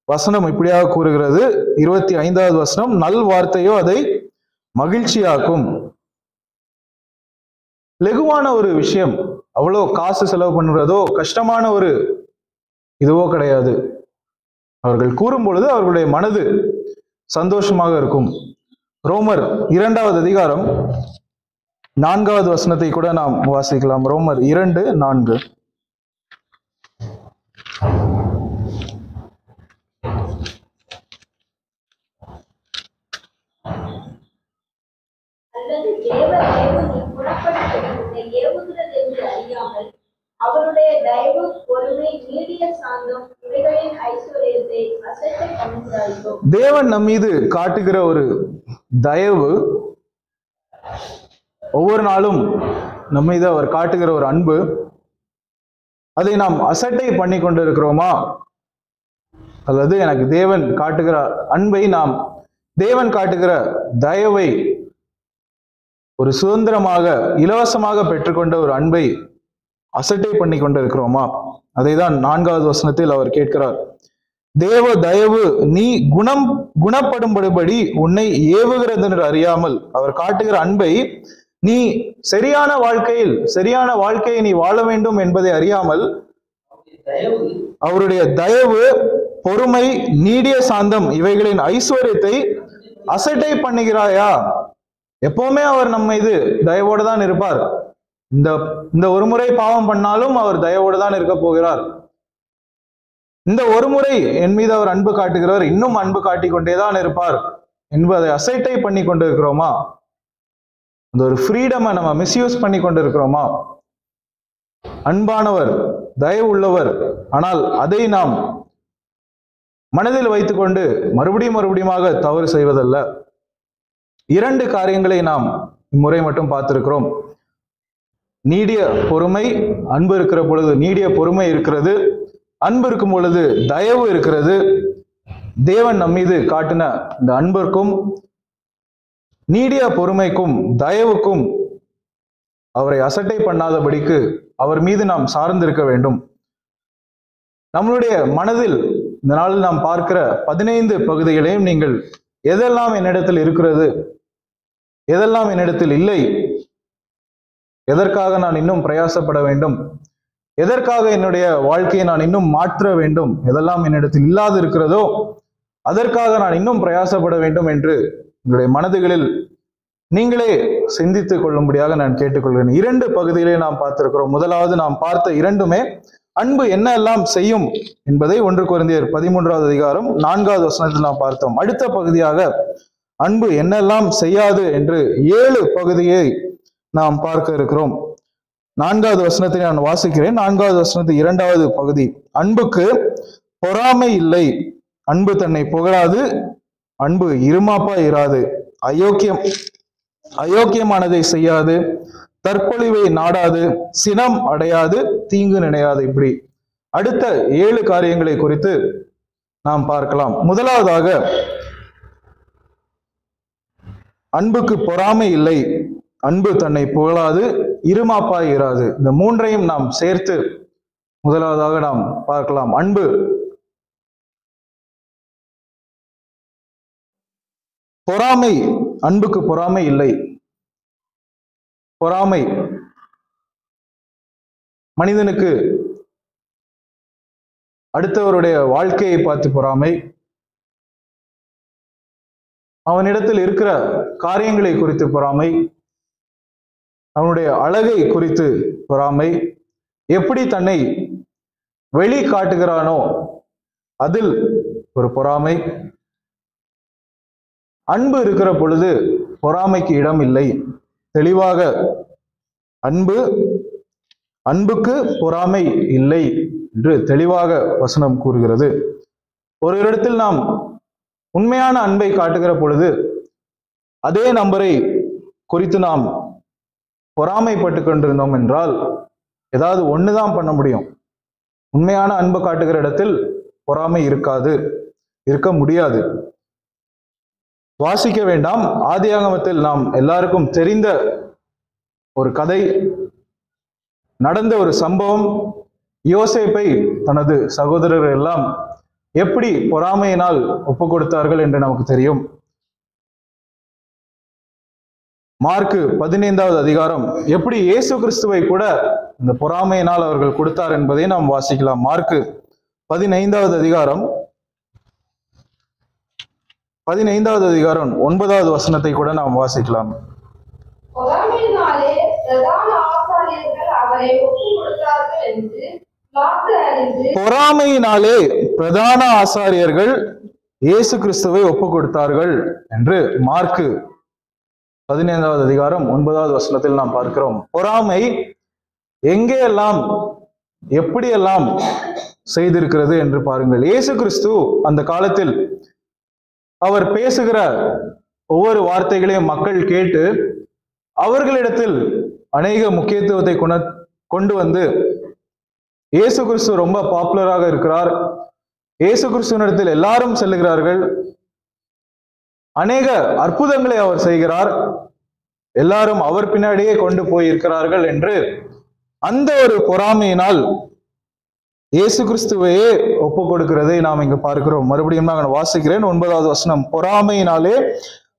வசனம் இப்படியாக கூறுகிறது, 25வது வசனம், நல் வார்த்தையோ அதை மகிழ்ச்சியாக்கும். லெகுவான ஒரு விஷயம், அவ்வளோ காசு செலவு பண்ணுறதோ கஷ்டமான ஒரு இதுவோ கிடையாது. அவர்கள் கூறும் பொழுது அவர்களுடைய மனது சந்தோஷமாக இருக்கும். ரோமர் 2வது அதிகாரம் 4வது வசனத்தை கூட நாம் வாசிக்கலாம். ரோமர் 2:4. அல்லது தேவ தயவு நீ புறப்படும்படி உன்னை ஏவுகிறது என்று அறியாமல் அவருடைய தயவு, பொறுமை, நீடிய சாந்தம் இவைகளின் ஐஸ்வர்யத்தை அசட்டை பண்ணுகிறார்களோ. தேவன் நம் மீது காட்டுகிற ஒரு தயவு, ஒவ்வொரு நாளும் நம் மீது அவர் காட்டுகிற ஒரு அன்பு, அதை நாம் அசட்டை பண்ணி கொண்டு இருக்கிறோமா? அல்லது எனக்கு தேவன் காட்டுகிற அன்பை, நாம் தேவன் காட்டுகிற தயவை ஒரு சுதந்திரமாக, இலவசமாக பெற்றுக்கொண்ட ஒரு அன்பை அசட்டை பண்ணி கொண்டு இருக்கிறோமா? அதை தான் 4வது வசனத்தில் அவர் கேட்கிறார். தேவ தயவு நீ குணப்படும்படி உன்னை ஏவுகிறது என்று அறியாமல், அவர் காட்டுகிற அன்பை நீ சரியான வாழ்க்கையை நீ வாழ வேண்டும் என்பதை அறியாமல், அவருடைய தயவு, பொறுமை, நீடிய சாந்தம் இவைகளின் ஐஸ்வர்யத்தை அசட்டை பண்ணுகிறாயா? எப்பவுமே அவர் நம்ம இது தயவோடு தான் இருப்பார். இந்த இந்த ஒரு முறை பாவம் பண்ணாலும் அவர் தயவோடு தான் இருக்க போகிறார். இந்த ஒரு முறை என் மீது அவர் அன்பு காட்டுகிறவர், இன்னும் அன்பு காட்டிக் கொண்டேதான் இருப்பார் என்பதை அசைட்டை பண்ணி கொண்டு இருக்கிறோமா? அந்த ஒரு ஃப்ரீடமை நம்ம மிஸ்யூஸ் பண்ணி கொண்டு இருக்கிறோமா? அன்பானவர், தயவு உள்ளவர், ஆனால் அதை நாம் மனதில் வைத்துக்கொண்டு மறுபடியுமாக தவறு செய்வதல்ல. 2 காரியங்களை நாம் இம்முறை மட்டும் பார்த்திருக்கிறோம். நீடிய பொறுமை, அன்பு இருக்கிற பொழுது நீடிய பொறுமை இருக்கிறது, அன்பு இருக்கும் பொழுது தயவு இருக்கிறது. தேவன் நம் மீது காட்டின இந்த அன்பிற்கும் நீடிய பொறுமைக்கும் தயவுக்கும் அவரை அசட்டை பண்ணாதபடிக்கு அவர் மீது நாம் சார்ந்திருக்க வேண்டும். நம்மளுடைய மனதில் இந்த நாளில் நாம் பார்க்கிற 15 பகுதிகளையும் நீங்கள் எதெல்லாம் என்னிடத்தில் இருக்கிறது, எதெல்லாம் என்னிடத்தில் இல்லை, எதற்காக நான் இன்னும் பிரயாசப்பட வேண்டும், எதற்காக என்னுடைய வாழ்க்கையை நான் இன்னும் மாற்ற வேண்டும், எதெல்லாம் என்னிடத்தில் இல்லாது இருக்கிறதோ அதற்காக நான் இன்னும் பிரயாசப்பட வேண்டும் என்று உங்களுடைய மனதுகளில் நீங்களே சிந்தித்துக் கொள்ளும்படியாக நான் கேட்டுக்கொள்கிறேன். 2 பகுதிகளை நாம் பார்த்திருக்கிறோம். முதலாவது நாம் பார்த்த இரண்டுமே அன்பு என்ன எல்லாம் செய்யும் என்பதை 1 கொரிந்தியர் 13வது அதிகாரம் 4வது வசனத்தில் நாம் பார்த்தோம். அடுத்த பகுதியாக அன்பு என்னெல்லாம் செய்யாது என்று 7 பகுதியை நாம் பார்க்க இருக்கிறோம். 4வது வசனத்தை நான் வாசிக்கிறேன். 4வது வசனத்து 2வது பகுதி, அன்புக்கு பொறாமை இல்லை, அன்பு தன்னை புகழாது, அன்பு இருமாப்பா இராது, அயோக்கியமானதை செய்யாது, தற்பொழிவை நாடாது, சினம் அடையாது, தீங்கு நினையாது. இப்படி அடுத்த 7 காரியங்களை குறித்து நாம் பார்க்கலாம். முதலாவதாக அன்புக்கு பொறாமை இல்லை, அன்பு தன்னை புகழாது, இருமாப்பாய் இராது. இந்த 3ஐயும் நாம் சேர்த்து முதலாவதாக நாம் பார்க்கலாம். பொறாமை, அன்புக்கு பொறாமை இல்லை. பொறாமை மனிதனுக்கு அடுத்தவருடைய வாழ்க்கையை பார்த்து பொறாமை, அவனிடத்தில் இருக்கிற காரியங்களை குறித்து பொறாமை, அவனுடைய அழகை குறித்து பொறாமை, எப்படி தன்னை வெளி காட்டுகிறானோ அதில் ஒரு பொறாமை. அன்பு இருக்கிற பொழுது பொறாமைக்கு இடம் இல்லை. தெளிவாக அன்புக்கு பொறாமை இல்லை என்று தெளிவாக வசனம் கூறுகிறது. ஒரு இடத்தில் நாம் உண்மையான அன்பை காட்டுகிற பொழுது அதே நபரை குறித்து நாம் பொறாமைப்பட்டு கொண்டிருந்தோம் என்றால் ஏதாவது ஒண்ணுதான் பண்ண முடியும். உண்மையான அன்பை காட்டுகிற இடத்தில் பொறாமை இருக்க முடியாது. வாசிக்க வேண்டாம். ஆதியாகமத்தில் நாம் எல்லாருக்கும் தெரிந்த ஒரு கதை, நடந்த ஒரு சம்பவம். யோசேப்பை தனது சகோதரர்கள் எல்லாம் எப்படி பொறாமையினால் ஒப்பு கொடுத்தார்கள் என்று நமக்கு தெரியும். மார்க்கு 15வது அதிகாரம் எப்படி இயேசு கிறிஸ்துவை கூட இந்த பொறாமையினால் அவர்கள் கொடுத்தார் என்பதை நாம் வாசிக்கலாம். மார்க்கு 15வது அதிகாரம் 9வது வசனத்தை கூட நாம் வாசிக்கலாம். பொறாமையினாலே பிரதான ஆசாரியர்கள் அவரை ஒப்புக் கொடுத்தார்கள் என்று பொறாமையினாலே பிரதான ஆசாரியர்கள் இயேசு கிறிஸ்துவை ஒப்பு கொடுத்தார்கள் என்று மார்க்கு 15வது அதிகாரம் 9வது வசனத்தில் நாம் பார்க்கிறோம். பொறாமை எங்கேயெல்லாம் எப்படியெல்லாம் செய்திருக்கிறது என்று பாருங்கள். இயேசு கிறிஸ்து அந்த காலத்தில் அவர் பேசுகிற ஒவ்வொரு வார்த்தைகளையும் மக்கள் கேட்டு அவர்களிடத்தில் அநேக முக்கியத்துவத்தை கொண்டு வந்து இயேசு கிறிஸ்து ரொம்ப பாப்புலராக இருக்கிறார், இயேசு கிறிஸ்துவினிடத்தில் எல்லாரும் செல்லுகிறார்கள், அநேக அற்புதங்களை அவர் செய்கிறார், எல்லாரும் அவர் பின்னாடியே கொண்டு போய் இருக்கிறார்கள் என்று அந்த ஒரு பொறாமையினால் இயேசு கிறிஸ்துவையே ஒப்பு கொடுக்கிறதை நாம் இங்கு பார்க்கிறோம். மறுபடியும் நான் வாசிக்கிறேன் 9வது வசனம். பொறாமையினாலே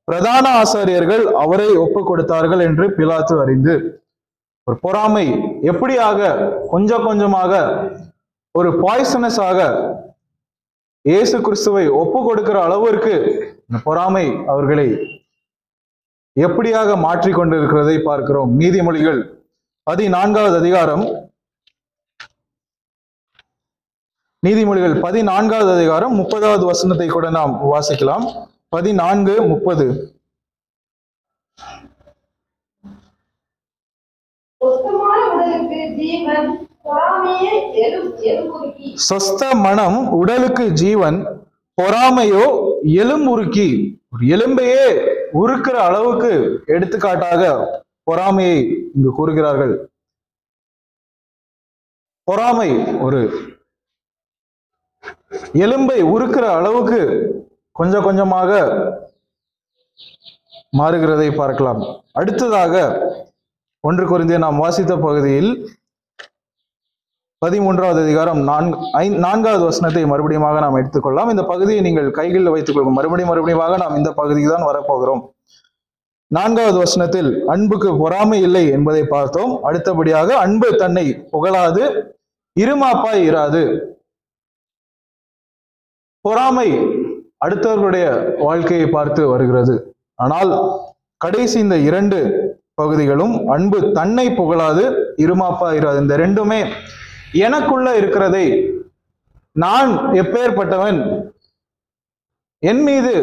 பிரதான ஆசாரியர்கள் அவரை ஒப்பு கொடுத்தார்கள் என்று பிலாத்து அறிந்து. ஒரு பொறாமை எப்படியாக கொஞ்சம் கொஞ்சமாக ஒரு பாய்சனஸாக இயேசு கிறிஸ்துவை ஒப்பு கொடுக்கிற அளவிற்கு இந்த பொறாமை அவர்களை எப்படியாக மாற்றிக்கொண்டிருக்கிறதை பார்க்கிறோம். நீதிமொழிகள் 14வது அதிகாரம், நீதிமொழிகள் 14வது அதிகாரம் 30வது வசனத்தை கூட நாம் வாசிக்கலாம். 14:30. சொஸ்த மனம் உடலுக்கு ஜீவன், பொறாமையோ எலும்புருக்கி. ஒரு எலும்பையே உருக்கிற அளவுக்கு எடுத்துக்காட்டாக பொறாமையை இங்கு கூறுகிறார்கள். பொறாமை ஒரு எலும்பை உருக்கிற அளவுக்கு கொஞ்சம் கொஞ்சமாக மாறுகிறதை பார்க்கலாம். அடுத்ததாக 1 கொரிந்தியர் நாம் வாசித்த பகுதியில் 13வது அதிகாரம் 4வது வசனத்தை மறுபடியும் நாம் எடுத்துக்கொள்ளலாம். இந்த பகுதியை நீங்கள் கைகளில் வைத்துக் கொள்ளும். மறுபடியும் நாம் இந்த பகுதிக்கு தான் வரப்போகிறோம். 4வது வசனத்தில் அன்புக்கு பொறாமை இல்லை என்பதை பார்த்தோம். அடுத்தபடியாக அன்பு தன்னை புகழாது, இருமாப்பாய் இராது. பொறாமை அடுத்தவர்களுடைய வாழ்க்கையை பார்த்து வருகிறது. ஆனால் கடைசி இந்த 2 பகுதிகளும் அன்பு தன்னை புகழாது, இருமாப்பா இராது. இந்த ரெண்டுமே எனக்குள்ள இருக்கிறதை, நான் எப்பேற்பட்டவன், என் மீது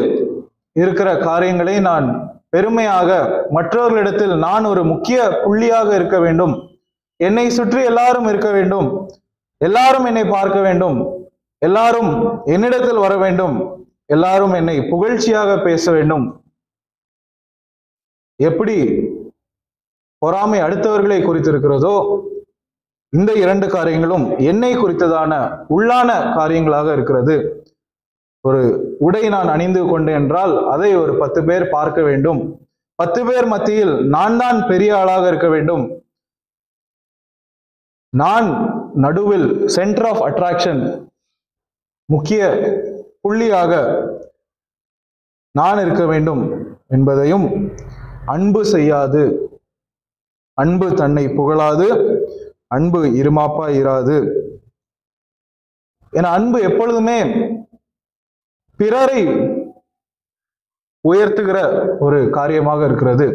இருக்கிற காரியங்களை நான் பெருமையாக மற்றவர்களிடத்தில் நான் ஒரு முக்கிய புள்ளியாக இருக்க வேண்டும், என்னை சுற்றி எல்லாரும் இருக்க வேண்டும், எல்லாரும் என்னை பார்க்க வேண்டும், எல்லாரும் என்னிடத்தில் வர வேண்டும், எல்லாரும் என்னை புகழ்ச்சியாக பேச வேண்டும். எப்படி பொறாமை அடுத்தவர்களை குறித்திருக்கிறதோ, இந்த 2 காரியங்களும் என்னை குறித்ததான உள்ளான காரியங்களாக இருக்கிறது. ஒரு உடை நான் அணிந்து கொண்டேன் என்றால் அதை ஒரு 10 பேர் பார்க்க வேண்டும். 10 பேர் மத்தியில் நான் தான் பெரிய ஆளாக இருக்க வேண்டும். நான் நடுவில், சென்டர் ஆஃப் அட்ராக்ஷன், முக்கிய புள்ளியாக நான் இருக்க வேண்டும் என்பதையும் அன்பு செய்யாது. அன்பு தன்னை புகழாது, அன்பு இருமாப்பா இராது. என அன்பு எப்பொழுதுமே பிறரை உயர்த்துகிற ஒரு காரியமாக இருக்கிறது.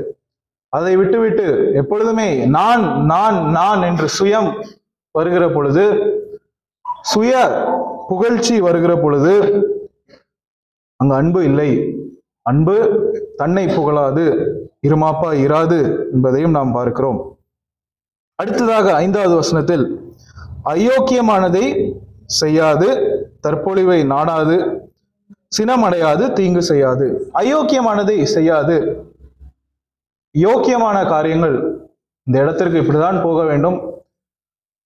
அதை விட்டுவிட்டு எப்பொழுதுமே நான் நான் நான் என்று சுயம் வருகிற பொழுது, சுய புகழ்ச்சி வருகிற பொழுது அங்கு அன்பு இல்லை. அன்பு தன்னை புகழாது, இருமாப்பா இராது என்பதையும் நாம் பார்க்கிறோம். அடுத்ததாக 5வது வசனத்தில் அயோக்கியமானதை செய்யாது, தற்பொழிவை நாடாது, சினமடையாது, தீங்கு செய்யாது. அயோக்கியமானதை செய்யாது. யோக்கியமான காரியங்கள், இந்த இடத்திற்கு இப்படிதான் போக வேண்டும்,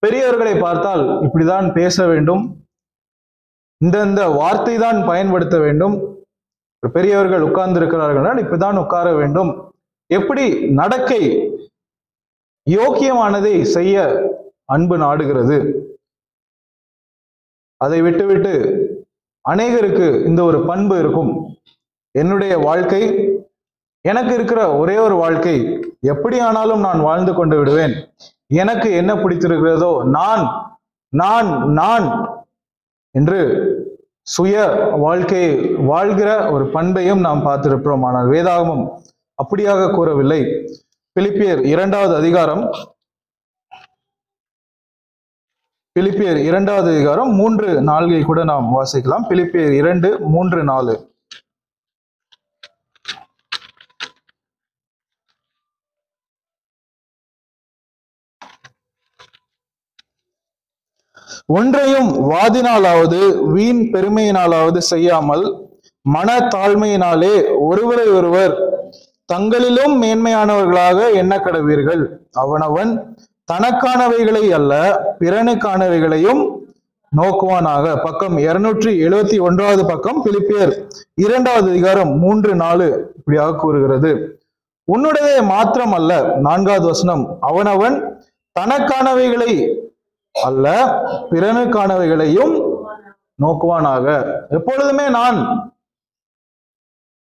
பெரியவர்களை பார்த்தால் இப்படிதான் பேச வேண்டும், இந்த வார்த்தை தான் பயன்படுத்த வேண்டும், பெரியவர்கள் உட்கார்ந்து இருக்கிறார்கள் இப்படிதான் உட்கார வேண்டும், எப்படி நடக்கை யோக்கியமானதை செய்ய அன்பு நாடுகிறது. அதை விட்டுவிட்டு அநேகருக்கு இந்த ஒரு பண்பு இருக்கும், என்னுடைய வாழ்க்கை, எனக்கு இருக்கிற ஒரே ஒரு வாழ்க்கை, எப்படி ஆனாலும் நான் வாழ்ந்து கொண்டு விடுவேன், எனக்கு என்ன பிடித்திருக்கிறதோ நான் நான் நான் என்று சுய வாழ்க்கையை வாழ்கிற ஒரு பண்பையும் நாம் பார்த்திருக்கிறோம். ஆனால் வேதாகமம் அப்படியாக கூறவில்லை. பிலிப்பியர் 2வது அதிகாரம், பிலிப்பியர் 2வது அதிகாரம் 3:4 கூட நாம் வாசிக்கலாம். பிலிப்பியர் 2:3-4. ஒன்றையும் வாதினாலாவது வீண் பெருமையினாலாவது செய்யாமல் மன தாழ்மையினாலே ஒருவரை ஒருவர் தங்களிலும் மேன்மையானவர்களாக எண்ண கடவீர்கள். அவனவன் தனக்கானவைகளை அல்ல பிறனுக்கானவைகளையும் நோக்குவானாக. பக்கம் 271வது பக்கம், பிலிப்பியர் 2வது அதிகாரம் 3-4 இப்படியாக கூறுகிறது. உன்னுடைய மாத்திரம் அல்ல, 4வது வசனம், அவனவன் தனக்கானவைகளை அல்ல பிறனுக்கானவைகளையும் நோக்குவானாக. எப்பொழுதுமே நான்,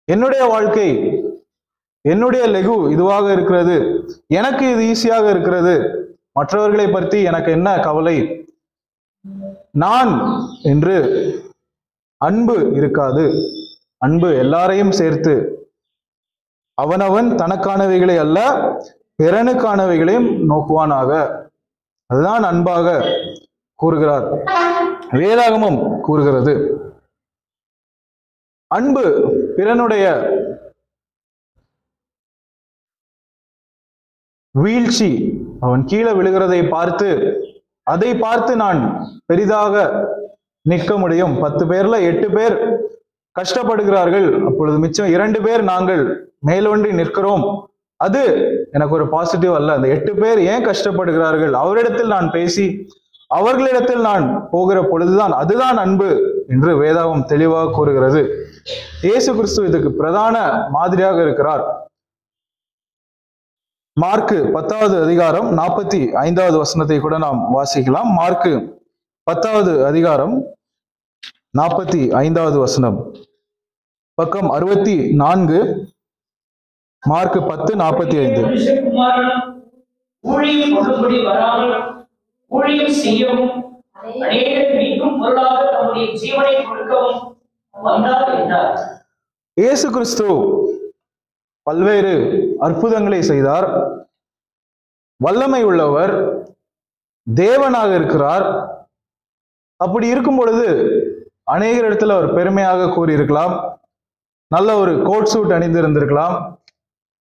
என்னுடைய வாழ்க்கை, என்னுடைய லெகு இதுவாக இருக்கிறது, எனக்கு இது ஈஸியாக இருக்கிறது, மற்றவர்களை பற்றி எனக்கு என்ன கவலை, நான் என்று அன்பு இருக்காது. அன்பு எல்லாரையும் சேர்த்து அவனவன் தனக்கானவைகளை அல்ல பிறனுக்கானவைகளையும் நோக்குவானாக. அதுதான் அன்பாக கூறுகிறார், வேதாகமம் கூறுகிறது. அன்பு பிறனுடைய வீழ்ச்சி, அவன் கீழே விழுகிறதை பார்த்து அதை பார்த்து நான் பெரிதாக நிற்க முடியும். 10 பேர்ல 8 பேர் கஷ்டப்படுகிறார்கள், அப்பொழுது மிச்சம் 2 பேர் நாங்கள் மேலோன்றி நிற்கிறோம். அது எனக்கு ஒரு பாசிட்டிவ் அல்ல. அந்த 8 பேர் ஏன் கஷ்டப்படுகிறார்கள், அவரிடத்தில் நான் பேசி அவர்களிடத்தில் நான் போகிற பொழுதுதான் அதுதான் அன்பு என்று வேதாகம் தெளிவாக கூறுகிறது. இயேசு கிறிஸ்து இதுக்கு பிரதான மாதிரியாக இருக்கிறார். மார்க்கு 10வது அதிகாரம் 45வது வசனத்தை கூட நாம் வாசிக்கலாம். மார்க்கு 10வது அதிகாரம் 45வது வசனம், பக்கம் 64. மார்க்கு 10:45. மனுஷகுமாரன் ஊழியம் கொள்ளும்படி வராமல் ஊழியம் செய்யவும் அநேகரை மீட்கும் பொருளாக தம்முடைய ஜீவனை கொடுக்கவும் வந்தார் என்றார். இயேசு கிறிஸ்து பல்வேறு அற்புதங்களை செய்தார். வல்லமை உள்ளவர், தேவனாக இருக்கிறார். அப்படி இருக்கும் பொழுது அநேகர் இடத்துல அவர் பெருமையாக கூறியிருக்கலாம், நல்ல ஒரு கோட் சூட் அணிந்திருந்திருக்கலாம்,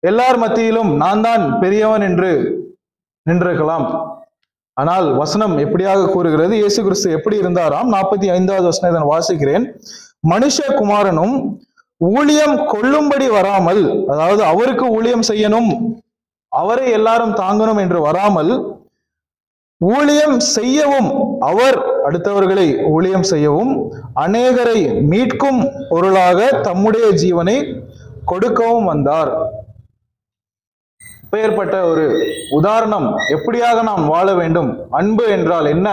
எல்லார் மத்தியிலும் நான் தான் பெரியவன் என்று நின்றிருக்கலாம். ஆனால் வசனம் எப்படியாக கூறுகிறது, இயேசு கிறிஸ்து எப்படி இருந்தாராம்? 45வது வசனத்தை நான் வாசிக்கிறேன். மனுஷகுமாரனும் ஊழியம் கொள்ளும்படி வராமல், அதாவது அவருக்கு ஊழியம் செய்யணும், அவரை எல்லாரும் தாங்கணும் என்று வராமல், ஊழியம் செய்யவும், அவர் அடுத்தவர்களை ஊழியம் செய்யவும், அநேகரை மீட்கும் பொருளாக தம்முடைய ஜீவனை கொடுக்கவும் வந்தார். பெயர்பட்ட ஒரு உதாரணம், எப்படியாக நாம் வாழ வேண்டும், அன்பு என்றால் என்ன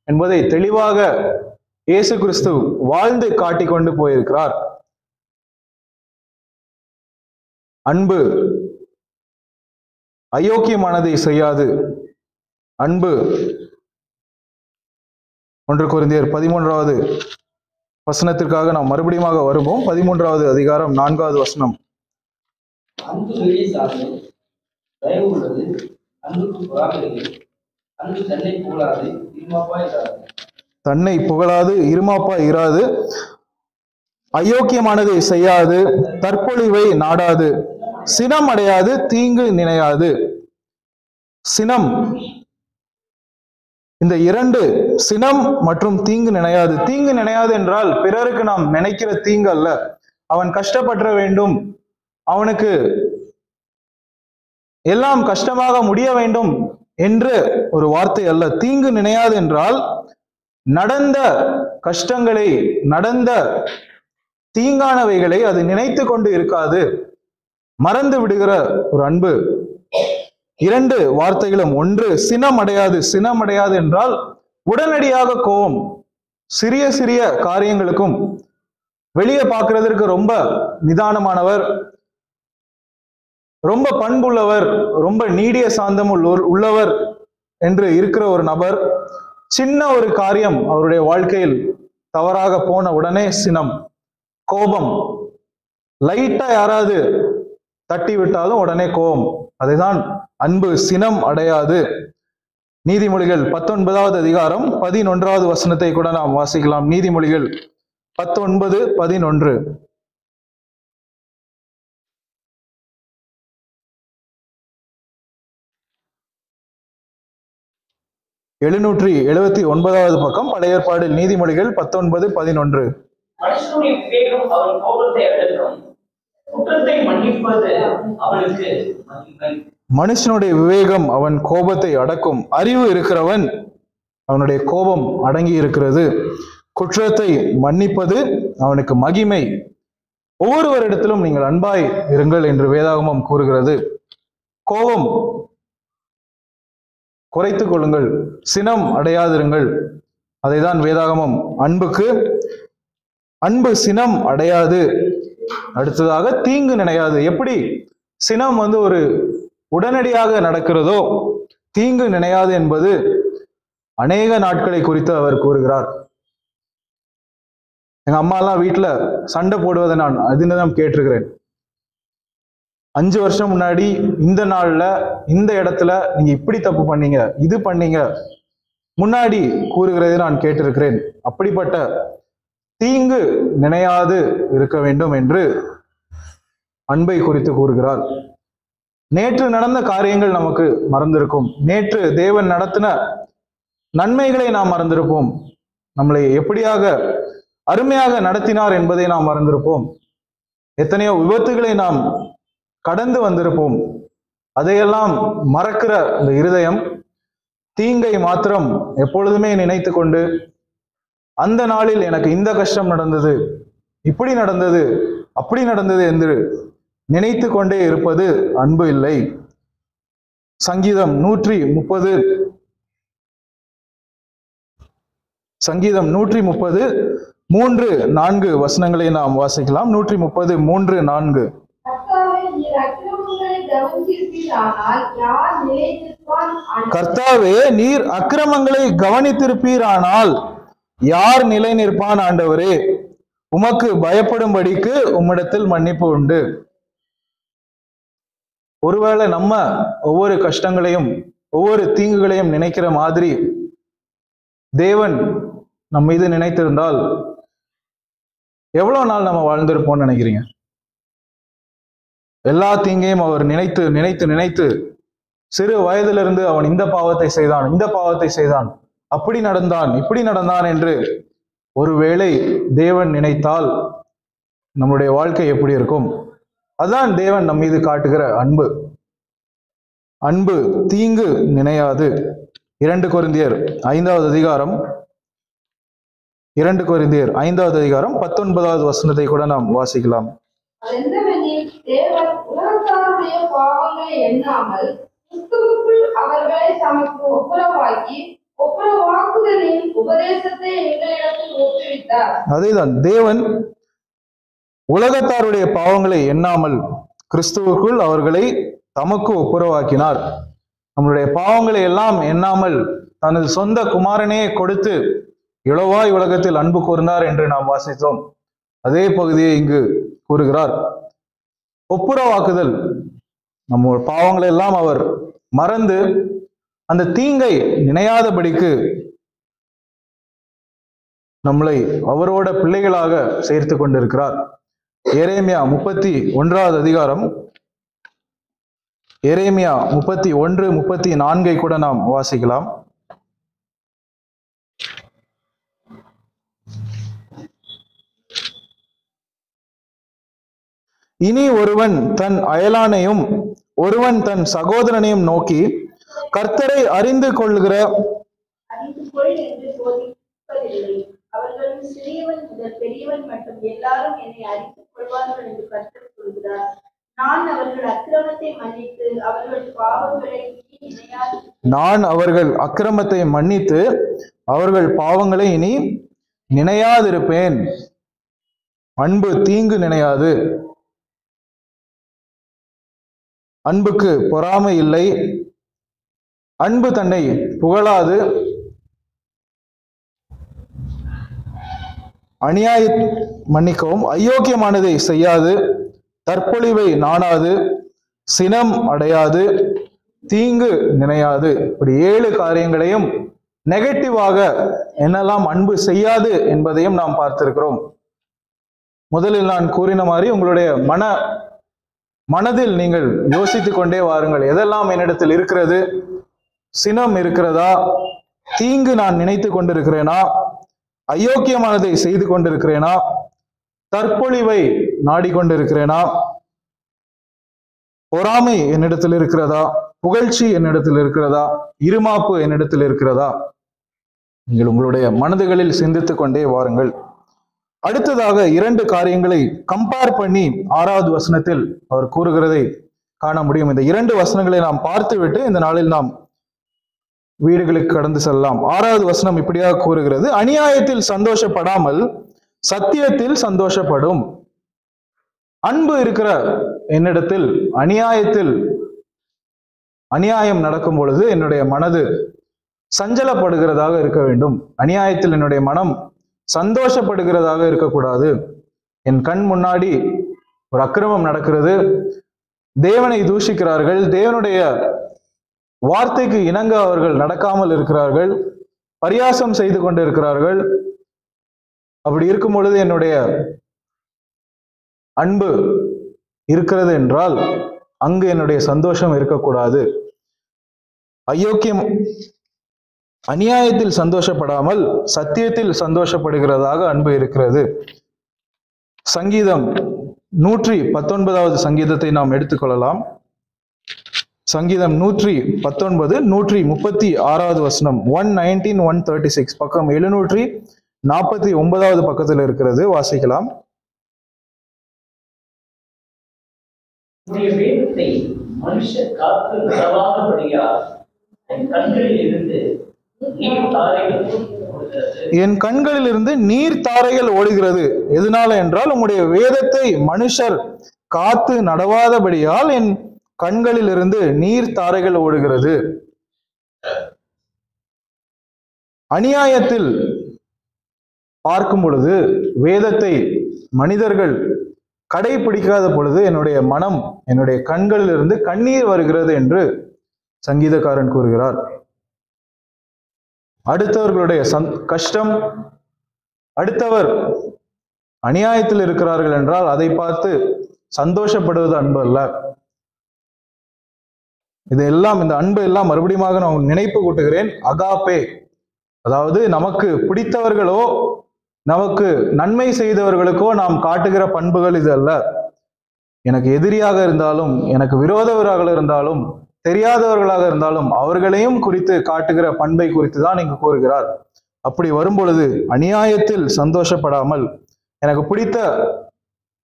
என்பதை தெளிவாக இயேசு கிறிஸ்து வாழ்ந்து காட்டிக்கொண்டு போயிருக்கிறார். அன்பு அயோக்கியமானதை செய்யாது. அன்பு 1 கொரிந்தியர் 13வது வசனத்திற்காக நாம் மறுபடியும் வருவோம். 13வது அதிகாரம் 4வது வசனம். அன்பு வெளிசாது, தயவு உள்ளது, அன்புக்கு புறாகிறது, அன்பு தன்னை புகழாது, இருமாப்பாய் இராது. தன்னை புகழாது, இருமாப்பாய் இராது, அயோக்கியமானதை செய்யாது, தற்பொழிவை நாடாது, சினம் அடையாது, தீங்கு நினையாது. சினம், இந்த 2, சினம் மற்றும் தீங்கு நினையாது. தீங்கு நினையாது என்றால் பிறருக்கு நாம் நினைக்கிற தீங்கு அல்ல, அவன் கஷ்டப்பட வேண்டும், அவனுக்கு எல்லாம் கஷ்டமாக முடிய வேண்டும் என்று ஒரு வார்த்தை அல்ல. தீங்கு நினையாது என்றால் நடந்த கஷ்டங்களை, நடந்த தீங்கானவைகளை அது நினைத்து கொண்டு இருக்காது, மறந்து விடுகிற ஒரு அன்பு. 2 வார்த்தைகளும், ஒன்று சினம் அடையாது. சினம் அடையாது என்றால் உடனடியாக கோபம், சிறிய சிறிய காரியங்களுக்கும். வெளியே பார்க்கிறதற்கு ரொம்ப நிதானமானவர், ரொம்ப பண்புள்ளவர், ரொம்ப நீடிய சாந்தம் உள்ளவர் என்று இருக்கிற ஒரு நபர், சின்ன ஒரு காரியம் அவருடைய வாழ்க்கையில் தவறாக போன உடனே சினம், கோபம், லைட்டா யாராவது தட்டி விட்டாலும் உடனே கோபம். அதுதான் அன்பு, சினம் அடையாது. நீதிமொழிகள் 19வது அதிகாரம் 11வது வசனத்தை கூட நாம் வாசிக்கலாம். நீதிமொழிகள் 19:11. (779வது பக்கம்) பழைய ஏற்பாடு, நீதிமொழிகள் 19:11. மனுஷனுடைய விவேகம் அவன் கோபத்தை அடக்கும், குற்றத்தை மன்னிப்பது அவனுக்கு மகிமை. மனுஷனுடைய விவேகம் அவன் கோபத்தை அடக்கும், அறிவு இருக்கிறவன் அவனுடைய கோபம் அடங்கி இருக்கிறது. குற்றத்தை மன்னிப்பது அவனுக்கு மகிமை. ஒவ்வொருவரிடத்திலும் நீங்கள் அன்பாய் இருங்கள் என்று வேதாகமம் கூறுகிறது. கோபம் குறைத்துக் கொள்ளுங்கள், சினம் அடையாதிருங்கள். அதைதான் வேதாகமம் அன்புக்கு. அன்பு சினம் அடையாது. அடுத்ததாக தீங்கு நினையாது. எப்படி சினம் ஒரு உடனடியாக நடக்கிறதோ, தீங்கு நினையாது என்பது அநேக நாட்களை குறித்து அவர் கூறுகிறார். எங்க அம்மா எல்லாம் வீட்டுல சண்டை போடுவதை நான் அதிகம் கேட்டிருக்கிறேன். 5 வருஷம் முன்னாடி இந்த நாள்ல இந்த இடத்துல நீங்க இப்படி தப்பு பண்ணீங்க, இது பண்ணீங்க, முன்னாடி கூறுகிறதை நான் கேட்டிருக்கிறேன். அப்படிப்பட்ட தீங்கு நினையாது இருக்க வேண்டும் என்று அன்பை குறித்து கூறுகிறார். நேற்று நடந்த காரியங்கள் நமக்கு மறந்திருக்கும். நேற்று தேவன் நடத்தின நன்மைகளை நாம் மறந்திருப்போம். நம்மளை எப்படியாக அருமையாக நடத்தினார் என்பதை நாம் மறந்திருப்போம். எத்தனையோ விபத்துகளை நாம் கடந்து வந்திருப்போம். அதையெல்லாம் மறக்கிற இந்த இருதயம் தீங்கை மாத்திரம் எப்பொழுதுமே நினைத்து கொண்டு, அந்த நாளில் எனக்கு இந்த கஷ்டம் நடந்தது, இப்படி நடந்தது, அப்படி நடந்தது என்று நினைத்து கொண்டே இருப்பது அன்பு இல்லை. சங்கீதம் 130 3-4 வசனங்களை நாம் வாசிக்கலாம். 130:3-4. கர்த்தாவே, நீர் அக்கிரமங்களை கவனித்திருப்பீரானால் யார் நிலை நிற்பான்? ஆண்டவரே, உமக்கு பயப்படும்படிக்கு உம்மிடத்தில் மன்னிப்பு உண்டு. ஒருவேளை நம்ம ஒவ்வொரு கஷ்டங்களையும் ஒவ்வொரு தீங்குகளையும் நினைக்கிற மாதிரி தேவன் நம்ம மீது நினைத்திருந்தால் எவ்வளவு நாள் நம்ம வாழ்ந்திருப்போம்னு நினைக்கிறீங்க? எல்லா தீங்கையும் அவர் நினைத்து நினைத்து நினைத்து சிறு வயதிலிருந்து அவன் இந்த பாவத்தை செய்தான், இந்த பாவத்தை செய்தான், அப்படி நடந்தான், இப்படி நடந்தான் என்று ஒருவேளை தேவன் நினைத்தால் நம்முடைய வாழ்க்கை எப்படி இருக்கும்? அதான் தேவன் நம் மீது காட்டுகிற அன்பு. அன்பு தீங்கு நினையாது. 2 கொரிந்தியர் 5வது அதிகாரம் 19வது வசனத்தை கூட நாம் வாசிக்கலாம். தேவன் உலகத்தாருடைய பாவங்களை எண்ணாமல் கிறிஸ்துவுக்குள் அவர்களை தமக்கு ஒப்புரவாக்கி ஒப்புரவாக்குதலின் உபதேசத்தை எங்களிடத்தில் ஒப்புவித்தார். அதேதான், தேவன் உலகத்தாருடைய பாவங்களை எண்ணாமல் கிறிஸ்துவுக்குள் அவர்களை தமக்கு ஒப்புரவாக்கினார். நம்மளுடைய பாவங்களை எல்லாம் எண்ணாமல் தனது சொந்த குமாரனையே கொடுத்து இளவாய் உலகத்தில் அன்பு கூர்ந்தார் என்று நாம் வாசித்தோம். அதே பகுதியை இங்கு கூறுகிறார். ஒப்புரவாக்குதல், நம்ம பாவங்களை எல்லாம் அவர் மறந்து அந்த தீங்கை நினையாதபடிக்கு நம்மளை அவரோட பிள்ளைகளாக சேர்த்து கொண்டிருக்கிறார். எரேமியா 31வது அதிகாரம் 31-34 கூட நாம் வாசிக்கலாம். இனி ஒருவன் தன் அயலானையும் ஒருவன் தன் சகோதரனையும் நோக்கி கர்த்தரை அறிந்து கொள் என்று போதிப்பதில்லை. அவர்களும் சிறியவன் முதல் பெரியவன் மற்றும் எல்லாரும் என்னை அறிந்து கொள்வார்கள் என்று கர்த்தர் சொல்கிறார். நான் அவர்கள் அக்கிரமத்தை மன்னித்து அவர்கள் பாவங்களை இனி நினையாதிருப்பேன். அன்பு தீங்கு நினையாது. அன்புக்கு பொறாமை இல்லை. அன்பு தன்னை புகழாது. மன்னிக்கவும், அயோக்கியமானதை செய்யாது, தற்பொழிவை நாடாது, சினம் அடையாது, தீங்கு நினையாது. இப்படி 7 காரியங்களையும் நெகட்டிவாக என்னெல்லாம் அன்பு செய்யாது என்பதையும் நாம் பார்த்திருக்கிறோம். முதலில் நான் கூறின மாதிரி உங்களுடைய மனதில் நீங்கள் யோசித்துக் கொண்டே வாருங்கள். எதெல்லாம் என்னிடத்தில் இருக்கிறது? சினம் இருக்கிறதா? தீங்கு நான் நினைத்து கொண்டிருக்கிறேனா? அயோக்கியமானதை செய்து கொண்டிருக்கிறேனா? தற்பொழிவை நாடிக்கொண்டிருக்கிறேனா? பொறாமை என்னிடத்தில் இருக்கிறதா? புகழ்ச்சி என்னிடத்தில் இருக்கிறதா? இருமாப்பு என்னிடத்தில் இருக்கிறதா? நீங்கள் உங்களுடைய மனதுகளில் சிந்தித்துக் கொண்டே வாருங்கள். அடுத்ததாக 2 காரியங்களை கம்பேர் பண்ணி 6வது வசனத்தில் அவர் கூறுகிறதை காண முடியும். இந்த 2 வசனங்களை நாம் பார்த்துவிட்டு இந்த நாளில் நாம் வீடுகளுக்கு கடந்து செல்லலாம். 6வது வசனம் இப்படியாக கூறுகிறது: அநியாயத்தில் சந்தோஷப்படாமல் சத்தியத்தில் சந்தோஷப்படும். அன்பு இருக்கிற என்னிடத்தில் அநியாயம் நடக்கும் பொழுது என்னுடைய மனது சஞ்சலப்படுகிறதாக இருக்க வேண்டும். அநியாயத்தில் என்னுடைய மனம் சந்தோஷப்படுகிறதாக இருக்கக்கூடாது. என் கண் முன்னாடி ஒரு அக்கிரமம் நடக்கிறது, தேவனை தூஷிக்கிறார்கள், தேவனுடைய வார்த்தைக்கு இணங்க அவர்கள் நடக்காமல் இருக்கிறார்கள், பரியாசம் செய்து கொண்டு இருக்கிறார்கள். அப்படி இருக்கும் பொழுது என்னுடைய அன்பு இருக்கிறது என்றால் அங்கு என்னுடைய சந்தோஷம் இருக்கக்கூடாது. அயோக்கியம் அநியாயத்தில் சந்தோஷப்படாமல் சத்தியத்தில் சந்தோஷப்படுகிறதாக அன்பு இருக்கிறது. சங்கீதம் 119வது சங்கீதத்தை நாம் எடுத்துக்கொள்ளலாம். சங்கீதம் 119 136வது வசனம், 119 136, பக்கம் 749வது பக்கத்தில் இருக்கிறது. வாசிக்கலாம். உடைய வேதத்தை மனுஷர் காத்து நடவாதபடியால் என் கண்களில் இருந்து நீர் தாரைகள் ஓடுகிறது. என் கண்களில் இருந்து நீர் தாரைகள் ஓடுகிறது. எதனால என்றால் உம்முடைய வேதத்தை மனுஷர் காத்து நடவாதபடியால் என் கண்களில் இருந்து நீர் தாரைகள் ஓடுகிறது. அநியாயத்தில் பார்க்கும் பொழுது, வேதத்தை மனிதர்கள் கடைபிடிக்காத பொழுது என்னுடைய மனம், என்னுடைய கண்களில் இருந்து கண்ணீர் வருகிறது என்று சங்கீதக்காரன் கூறுகிறார். அடுத்தவர்களுடைய கஷ்டம், அடுத்தவர் அநியாயத்தில் இருக்கிறார்கள் என்றால் அதை பார்த்து சந்தோஷப்படுவது அன்பு அல்ல. இதெல்லாம், இந்த அன்பு எல்லாம் மறுபடியும் நான் நினைப்பு கூட்டுகிறேன். அகாப்பே, அதாவது நமக்கு பிடித்தவர்களோ நமக்கு நன்மை செய்தவர்களுக்கோ நாம் காட்டுகிற பண்புகள் இது அல்ல. எனக்கு எதிரியாக இருந்தாலும், எனக்கு விரோதவராக இருந்தாலும், தெரியாதவர்களாக இருந்தாலும் அவர்களையும் குறித்து காட்டுகிற பண்பை குறித்து தான் இங்கு கூறுகிறார். அப்படி வரும் பொழுது அநியாயத்தில் சந்தோஷப்படாமல், எனக்கு பிடித்த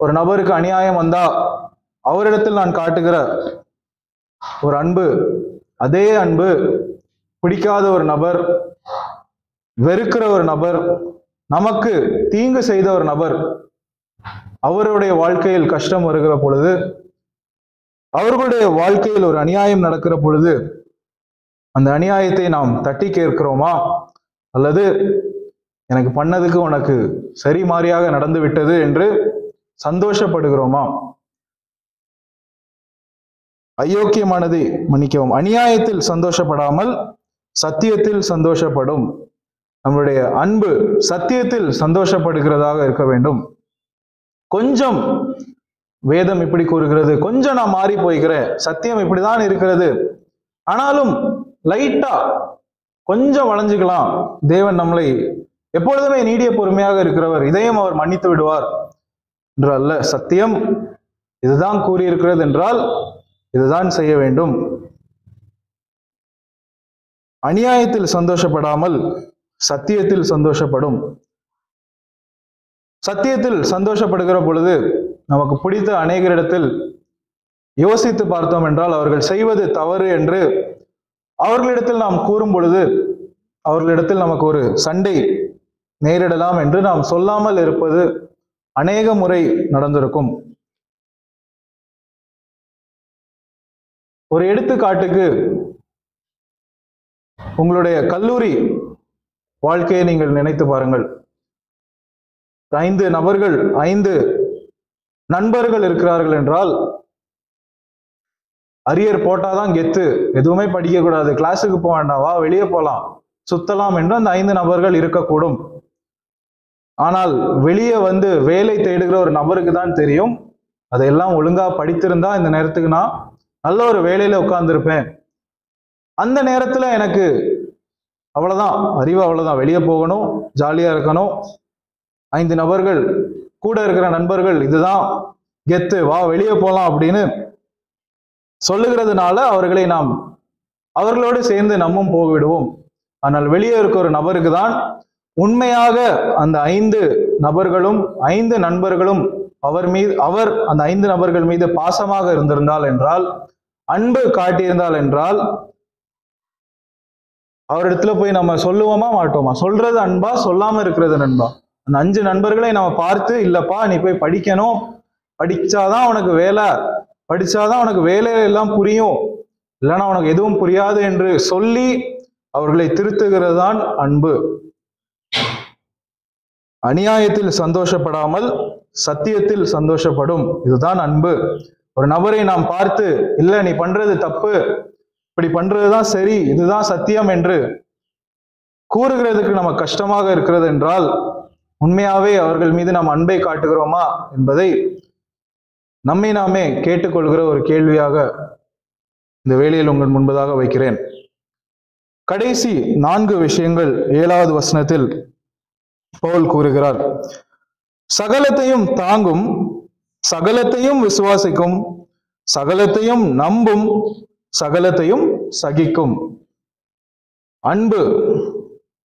ஒரு நபருக்கு அநியாயம் வந்தா அவரிடத்தில் நான் காட்டுகிற ஒரு அன்பு, அதே அன்பு பிடிக்காத ஒரு நபர், வெறுக்கிற ஒரு நபர், நமக்கு தீங்கு செய்த ஒரு நபர், அவருடைய வாழ்க்கையில் கஷ்டம் வருகிற பொழுது, அவர்களுடைய வாழ்க்கையில் ஒரு அநியாயம் நடக்கிற பொழுது அந்த அநியாயத்தை நாம் தட்டி கேட்கிறோமா, அல்லது எனக்கு பண்ணதுக்கு உனக்கு சரி மாறியாக நடந்து விட்டது என்று சந்தோஷப்படுகிறோமா? அயோக்கியமானதை மன்னிக்கவும். அநியாயத்தில் சந்தோஷப்படாமல் சத்தியத்தில் சந்தோஷப்படும். நம்முடைய அன்பு சத்தியத்தில் சந்தோஷப்படுகிறதாக இருக்க வேண்டும். கொஞ்சம் வேதம் இப்படி கூறுகிறது, கொஞ்சம் நான் மாறி போய்கிறேன், சத்தியம் இப்படிதான் இருக்கிறது, ஆனாலும் லைட்டா கொஞ்சம் வளைஞ்சுக்கலாம், தேவன் நம்மளை எப்பொழுதுமே நீடிய பொறுமையாக இருக்கிறவர், இதையும் அவர் மன்னித்து விடுவார் என்று அல்ல. சத்தியம் இதுதான் கூறியிருக்கிறது என்றால் இதுதான் செய்ய வேண்டும். அநியாயத்தில் சந்தோஷப்படாமல் சத்தியத்தில் சந்தோஷப்படும். சத்தியத்தில் சந்தோஷப்படுகிற பொழுது நமக்கு பிடித்த அநேகரிடத்தில் யோசித்து பார்த்தோம் என்றால் அவர்கள் செய்வது தவறு என்று அவர்களிடத்தில் நாம் கூறும் பொழுது அவர்களிடத்தில் நமக்கு ஒரு சண்டை நேரிடலாம் என்று நாம் சொல்லாமல் இருப்பது அநேக முறை நடந்திருக்கும். ஒரு எடுத்துக்காட்டுக்கு, உங்களுடைய கல்லூரி வாழ்க்கையை நீங்கள் நினைத்து பாருங்கள். 5 நபர்கள், 5 நண்பர்கள் இருக்கிறார்கள் என்றால் அரியர் போட்டாதான் கெத்து, எதுவுமே படிக்க கூடாது, கிளாஸுக்கு போக வேண்டாம், வா வெளியே போலாம், சுத்தலாம் என்று அந்த 5 நபர்கள் இருக்கக்கூடும். ஆனால் வெளியே வந்து வேலை தேடுகிற ஒரு நபருக்கு தான் தெரியும், அதையெல்லாம் ஒழுங்கா படித்திருந்தா இந்த நேரத்துக்கு நான் நல்ல ஒரு வேலையில உட்கார்ந்துருப்பேன், அந்த நேரத்துல எனக்கு அவ்வளவுதான் அறிவு, அவ்வளவுதான், வெளியே போகணும், ஜாலியா இருக்கணும், 5 நபர்கள் கூட இருக்கிற நண்பர்கள் இதுதான் கெத்து, வா வெளியே போலாம் அப்படின்னு சொல்லுகிறதுனால அவர்களை நாம் அவர்களோடு சேர்ந்து நம்மும் போய்விடுவோம். ஆனால் வெளியே இருக்க ஒரு நபருக்கு தான் உண்மையாக அந்த 5 நபர்களும் 5 நண்பர்களும் அவர் அந்த 5 நபர்கள் மீது பாசமாக இருந்திருந்தால் என்றால், அன்பு காட்டியிருந்தால் என்றால், அவரிடத்துல போய் நம்ம சொல்லுவோமா மாட்டோமா? சொல்றது அன்பா, சொல்லாம இருக்கிறது நண்பா? அந்த 5 நண்பர்களை நம்ம பார்த்து, இல்லப்பா நீ போய் படிக்கணும், படிச்சாதான் உனக்கு வேலை, படிச்சாதான் உனக்கு வேலையில எல்லாம் புரியும், இல்லைன்னா உனக்கு எதுவும் புரியாது என்று சொல்லி அவர்களை திருத்துகிறது தான் அன்பு. அநியாயத்தில் சந்தோஷப்படாமல் சத்தியத்தில் சந்தோஷப்படும், இதுதான் அன்பு. ஒரு நபரை நாம் பார்த்து, இல்ல நீ பண்றது தப்பு, இப்படி பண்றதுதான் சரி, இதுதான் சத்தியம் என்று கூறுகிறதுக்கு நமக்கு கஷ்டமாக இருக்கிறது என்றால், உண்மையாவே அவர்கள் மீது நாம் அன்பை காட்டுகிறோமா என்பதை நம்மை நாமே கேட்டுக்கொள்கிற ஒரு கேள்வியாக இந்த வேளையில் உங்கள் முன்பதாக வைக்கிறேன். கடைசி 4 விஷயங்கள் 7வது வசனத்தில் பவுல் கூறுகிறார். சகலத்தையும் தாங்கும், சகலத்தையும் விசுவாசிக்கும், சகலத்தையும் நம்பும், சகலத்தையும் சகிக்கும். அன்பு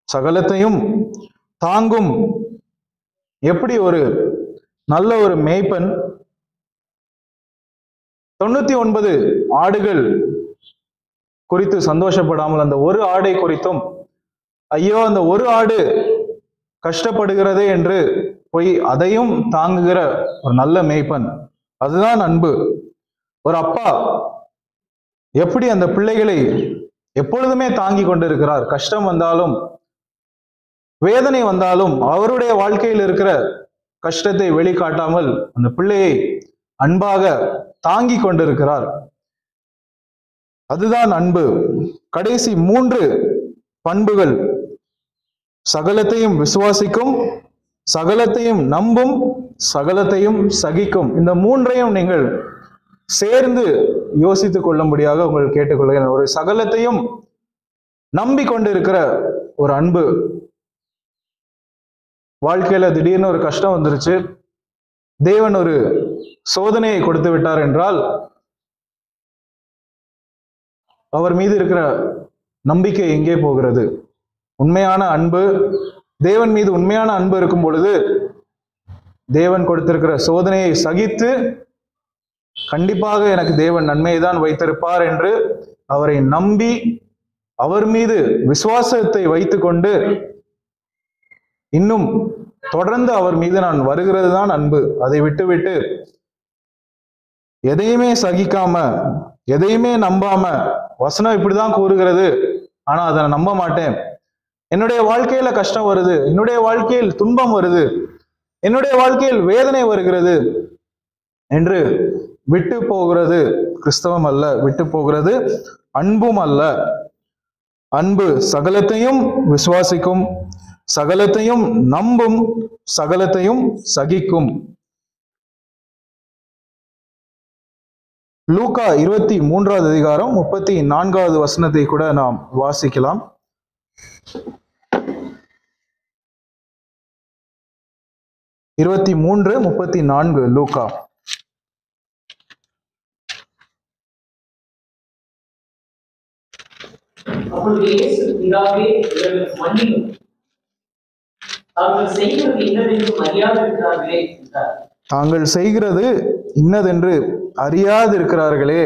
சகலத்தையும் தாங்கும். எப்படி ஒரு நல்ல ஒரு மேய்ப்பன் 99 ஆடுகள் குறித்து சந்தோஷப்படாமல் அந்த ஒரு ஆடை குறித்தும், ஐயோ அந்த ஒரு ஆடு கஷ்டப்படுகிறதே என்று போய் அதையும் தாங்குகிற ஒரு நல்ல மேய்ப்பன், அதுதான் அன்பு. ஒரு அப்பா எப்படி அந்த பிள்ளைகளை எப்பொழுதுமே தாங்கி கொண்டிருக்கிறார். கஷ்டம் வந்தாலும் வேதனை வந்தாலும் அவருடைய வாழ்க்கையில் இருக்கிற கஷ்டத்தை வெளிக்காட்டாமல் அந்த பிள்ளையை அன்பாக தாங்கி கொண்டிருக்கிறார். அதுதான் அன்பு. கடைசி 3 பண்புகள், சகலத்தையும் விசுவாசிக்கும், சகலத்தையும் நம்பும், சகலத்தையும் சகிக்கும். இந்த 3ஐயும் நீங்கள் சேர்ந்து யோசித்துக் கொள்ளும்படியாக உங்கள் கேட்டுக்கொள்கிறேன். ஒரு சகலத்தையும் நம்பிக்கொண்டிருக்கிற ஒரு அன்பு. வாழ்க்கையில திடீர்னு ஒரு கஷ்டம் வந்துருச்சு, தேவன் ஒரு சோதனையை கொடுத்து விட்டார் என்றால் அவர் மீது இருக்கிற நம்பிக்கை எங்கே போகிறது? உண்மையான அன்பு, தேவன் மீது உண்மையான அன்பு இருக்கும் பொழுது தேவன் கொடுத்திருக்கிற சோதனையை சகித்து, கண்டிப்பாக எனக்கு தேவன் நன்மையை தான் வைத்திருப்பார் என்று அவரை நம்பி அவர் மீது விசுவாசத்தை வைத்துக்கொண்டு இன்னும் தொடர்ந்து அவர் மீது நான் வருகிறது தான் அன்பு. அதை விட்டுவிட்டு எதையுமே சகிக்காம, எதையுமே நம்பாம, வசனம் இப்படிதான் கூறுகிறது ஆனா அதை நான் நம்ப மாட்டேன், என்னுடைய வாழ்க்கையில கஷ்டம் வருது, என்னுடைய வாழ்க்கையில் துன்பம் வருது, என்னுடைய வாழ்க்கையில் வேதனை வருகிறது என்று விட்டு போகிறது கிறிஸ்தவம் அல்ல, விட்டு போகிறது அன்பும் அல்ல. அன்பு சகலத்தையும் விசுவாசிக்கும், சகலத்தையும் நம்பும், சகலத்தையும் சகிக்கும். லூக்கா 23வது அதிகாரம் 34வது வசனத்தை கூட நாம் வாசிக்கலாம். இருபத்தி 34 லூக்கா. அப்பொழுது இயேசு, பிதாவே இவர்களுக்கு மன்னியும், தாங்கள் செய்கிறது இன்னதென்று அறியாதிருக்கிறார்களே என்றார். தாங்கள் செய்கிறது இன்னதென்று அறியாதிருக்கிறார்களே.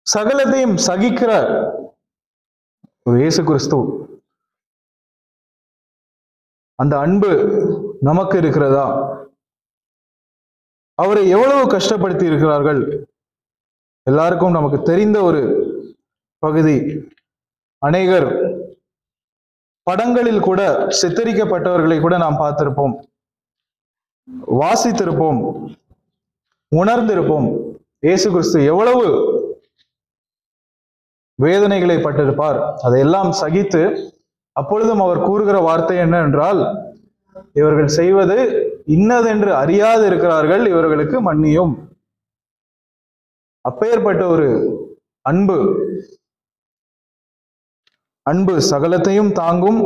சகலத்தையும் சகிக்கிற ஒரு இயேசு கிறிஸ்து, அந்த அன்பு நமக்கு இருக்கிறதா? அவரை எவ்வளவு கஷ்டப்படுத்தி இருக்கிறார்கள். எல்லாருக்கும் நமக்கு தெரிந்த ஒரு பகுதி. அநேகர் படங்களில் கூட சித்தரிக்கப்பட்டவர்களை கூட நாம் பார்த்திருப்போம், வாசித்திருப்போம், உணர்ந்திருப்போம். இயேசு கிறிஸ்து எவ்வளவு வேதனைகளை பட்டிருப்பார். அதையெல்லாம் சகித்து அப்பொழுதும் அவர் கூறுகிற வார்த்தை என்ன என்றால், இவர்கள் செய்வது இன்னதென்று அறியாது இருக்கிறார்கள், இவர்களுக்கு மன்னியும். அப்பேற்பட்ட ஒரு அன்பு. அன்பு சகலத்தையும் தாங்கும்,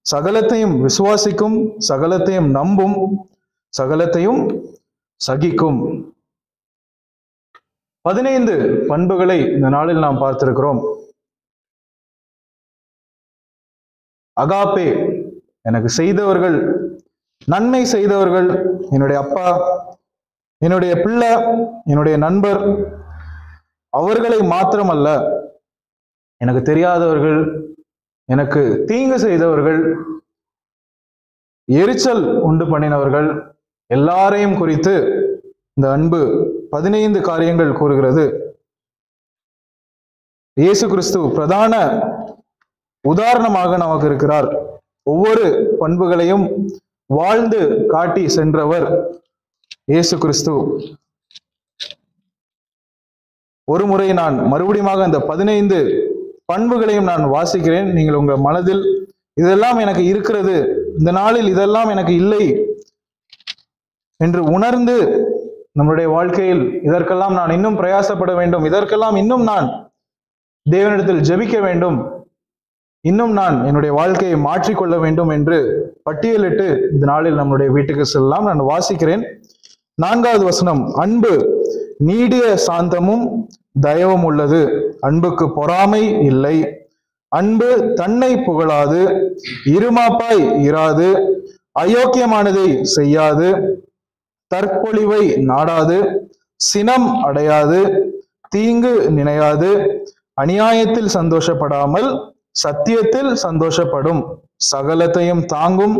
சகலத்தையும் விசுவாசிக்கும், சகலத்தையும் நம்பும், சகலத்தையும் சகிக்கும். 15 பண்புகளை இந்த நாளில் நாம் பார்த்திருக்கிறோம். அகாப்பே, எனக்கு செய்தவர்கள், நன்மை செய்தவர்கள், என்னுடைய அப்பா, என்னுடைய பிள்ளை, என்னுடைய நண்பர், அவர்களை மாத்திரமல்ல, எனக்கு தெரியாதவர்கள், எனக்கு தீங்கு செய்தவர்கள், எரிச்சல் உண்டு பண்ணினவர்கள், எல்லாரையும் குறித்து இந்த அன்பு 15 காரியங்கள் கூறுகிறது. இயேசு கிறிஸ்து பிரதான உதாரணமாக நமக்கு இருக்கிறார். ஒவ்வொரு பண்புகளையும் வாழ்ந்து காட்டி சென்றவர் இயேசு கிறிஸ்து. ஒரு முறை நான் மறுபடியும் அந்த 15 பண்புகளையும் நான் வாசிக்கிறேன். நீங்கள் உங்கள் மனதில் இதெல்லாம் எனக்கு இருக்கிறது, இந்த நாளில் இதெல்லாம் எனக்கு இல்லை என்று உணர்ந்து நம்முடைய வாழ்க்கையில் இதற்கெல்லாம் நான் இன்னும் பிரயாசப்பட வேண்டும், இதற்கெல்லாம் இன்னும் நான் தேவனிடத்தில் ஜெபிக்க வேண்டும், இன்னும் நான் என்னுடைய வாழ்க்கையை மாற்றிக்கொள்ள வேண்டும் என்று பட்டியலிட்டு இந்த நாளில் நம்முடைய வீட்டுக்கு செல்லலாம். நான் வாசிக்கிறேன். 4வது வசனம். அன்பு நீடிய சாந்தமும் தயவும் உள்ளது, அன்புக்கு பொறாமை இல்லை. அன்பு தன்னை புகழாது, இருமாப்பாய் இராது, அயோக்கியமானதை செய்யாது, தற்பொழிவை நாடாது, சினம் அடையாது, தீங்கு நினையாது, அநியாயத்தில் சந்தோஷப்படாமல் சத்தியத்தில் சந்தோஷப்படும், சகலத்தையும் தாங்கும்,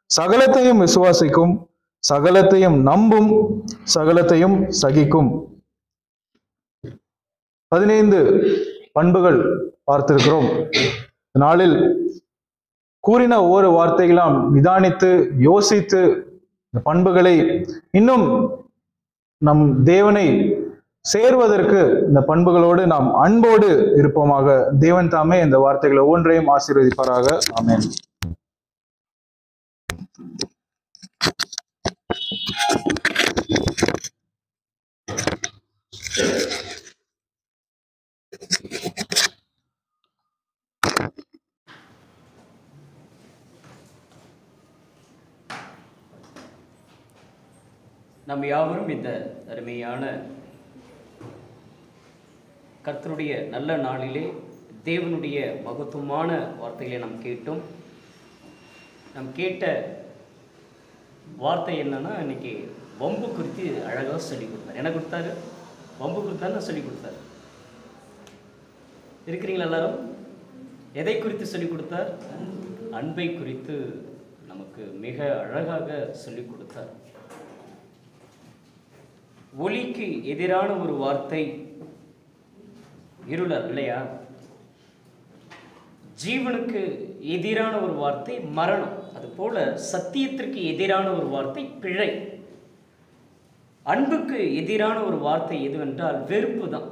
சகலத்தையும் விசுவாசிக்கும், சகலத்தையும் நம்பும், சகலத்தையும் சகிக்கும். 15 பண்புகள் பார்த்திருக்கிறோம். நாளில் கூறின ஒவ்வொரு வார்த்தைகளாம் நிதானித்து யோசித்து இந்த பண்புகளை இன்னும் நம் தேவனை சேர்வதற்கு இந்த பண்புகளோடு நாம் அன்போடு இருப்போமாக. தேவன் தாமே இந்த வார்த்தைகள் ஒவ்வொன்றையும் ஆசீர்வதிப்பாராக. ஆமென். நம் யாவரும் இந்த அருமையான கர்த்தருடைய நல்ல நாளிலே தேவனுடைய மகத்துவமான வார்த்தைகளை நாம் கேட்டோம். நாம் கேட்ட வார்த்தை என்னன்னா, இன்னைக்கு வம்பு குறித்து அழகாக சொல்லி கொடுத்தார். என்ன கொடுத்தாரு? வம்பு கொடுத்தாரு, சொல்லி கொடுத்தாரு. இருக்கிறீங்களா எல்லாரும்? எதை குறித்து சொல்லி கொடுத்தார்? அன்பை குறித்து நமக்கு மிக அழகாக சொல்லி கொடுத்தார். ஒளிக்கு எதிரான ஒரு வார்த்தை இருளர் இல்லையா? ஜீவனுக்கு எதிரான ஒரு வார்த்தை மரணம். அதுபோல சத்தியத்திற்கு எதிரான ஒரு வார்த்தை பிழை. அன்புக்கு எதிரான ஒரு வார்த்தை எதுவென்றால் வெறுப்பு தான்.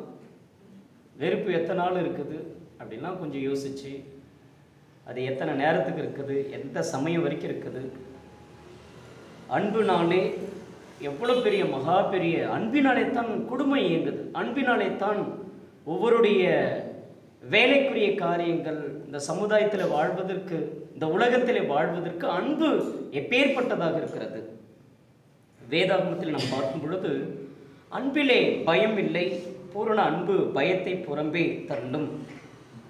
வெறுப்பு எத்தனை நாள் இருக்குது அப்படின்லாம் கொஞ்சம் யோசிச்சு, அது எத்தனை நேரத்துக்கு இருக்குது, எந்த சமயம் வரைக்கும் இருக்குது. அன்புனாலே எவ்வளோ பெரிய மகா பெரிய அன்பினாலே தான் குடும்பம் இயங்குது. அன்பினாலே தான் ஒவ்வொருடைய வேலைக்குரிய காரியங்கள், இந்த சமுதாயத்தில் வாழ்வதற்கு, இந்த உலகத்தில் வாழ்வதற்கு அன்பு எப்பேற்பட்டதாக இருக்கிறது. வேதாகமத்தில் நாம் பார்க்கும் பொழுது, அன்பிலே பயம் இல்லை, பூரண அன்பு பயத்தை புறம்பே தள்ளும்.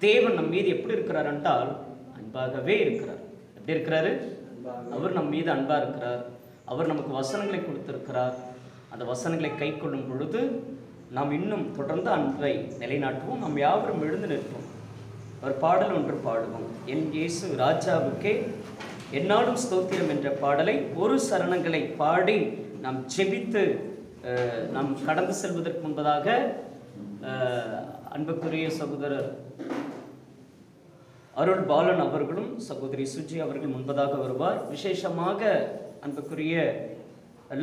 தேவன் நம் மீது எப்படி இருக்கிறார் என்றால் அன்பாகவே இருக்கிறார். எப்படி இருக்கிறாரு? அவர் நம் மீது அன்பாக இருக்கிறார். அவர் நமக்கு வசனங்களை கொடுத்திருக்கிறார். அந்த வசனங்களை கை கொள்ளும் பொழுது நாம் இன்னும் தொடர்ந்து அன்பை நிலைநாட்டுவோம். நாம் யாவரும் எழுந்து நிற்போம். ஒரு பாடல் ஒன்று பாடுவோம். என் இயேசு ராஜாவுக்கே என்னாலும் ஸ்தோத்திரம் என்ற பாடலை ஒரு சரணங்களை பாடி நாம் ஜெபித்து நாம் கடந்து செல்வதற்கு முன்பதாக அன்புக்குரிய சகோதரர் அருள் பாலன் அவர்களும் சகோதரி சுஜி அவர்கள் முன்பதாக வருவார். விசேஷமாக அன்புக்குரிய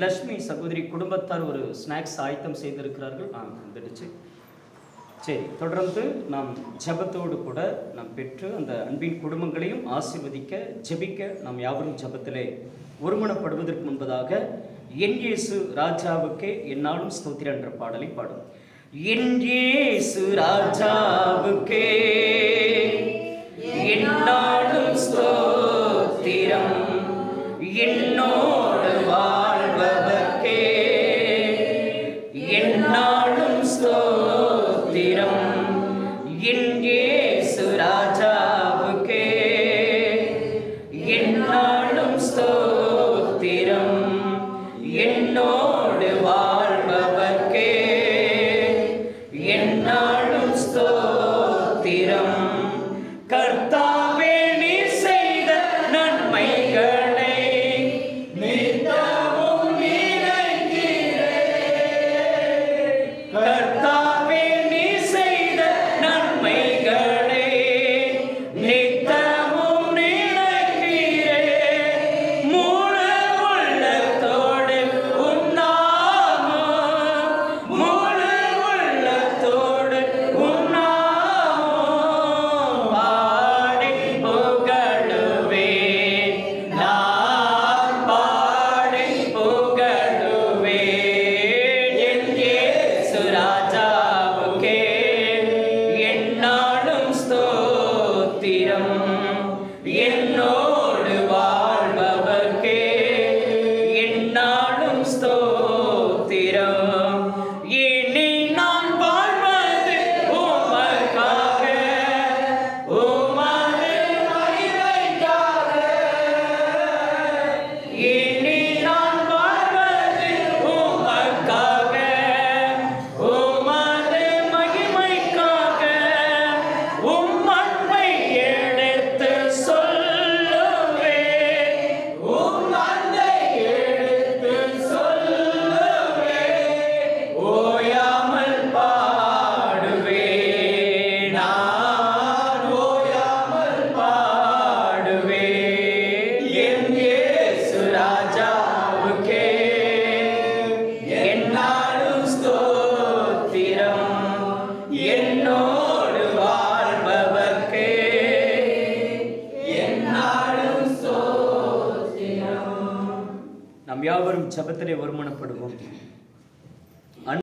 லட்சுமி சகோதரி குடும்பத்தார் ஒரு ஸ்நாக்ஸ் ஆயத்தம் செய்திருக்கிறார்கள். வந்துடுச்சு. சரி, தொடர்ந்து நாம் ஜெபத்தோடு கூட நாம் பெற்று அந்த அன்பின் குடும்பங்களையும் ஆசீர்வதிக்க ஜெபிக்க நாம் யாவரும் ஜெபத்திலே ஒருமனப்படுவதற்கு முன்பதாக என் இயேசு ராஜாவுக்கே என்னாலும் ஸ்தோத்திரம் என்ற பாடலை பாடும். என் இயேசு ராஜாவுக்கே என்னாலும் ஸ்தோத்திரம், என்னோடு வாழ்வதற்கே என்னாலும் ஸ்தோத்திரம், என் இயேசு ராஜாவுக்கே என்னாலும் ஸ்தோத்திரம், என்னோடு வாழ்பவர்க்கே என்னாலும் ஸ்தோத்திரம். கர்த்தாவே நீர் செய்த நன்மைகளை நீர் நாம் யாவரும் ஜெபத்திலே ஒருமனப்படுவோம்.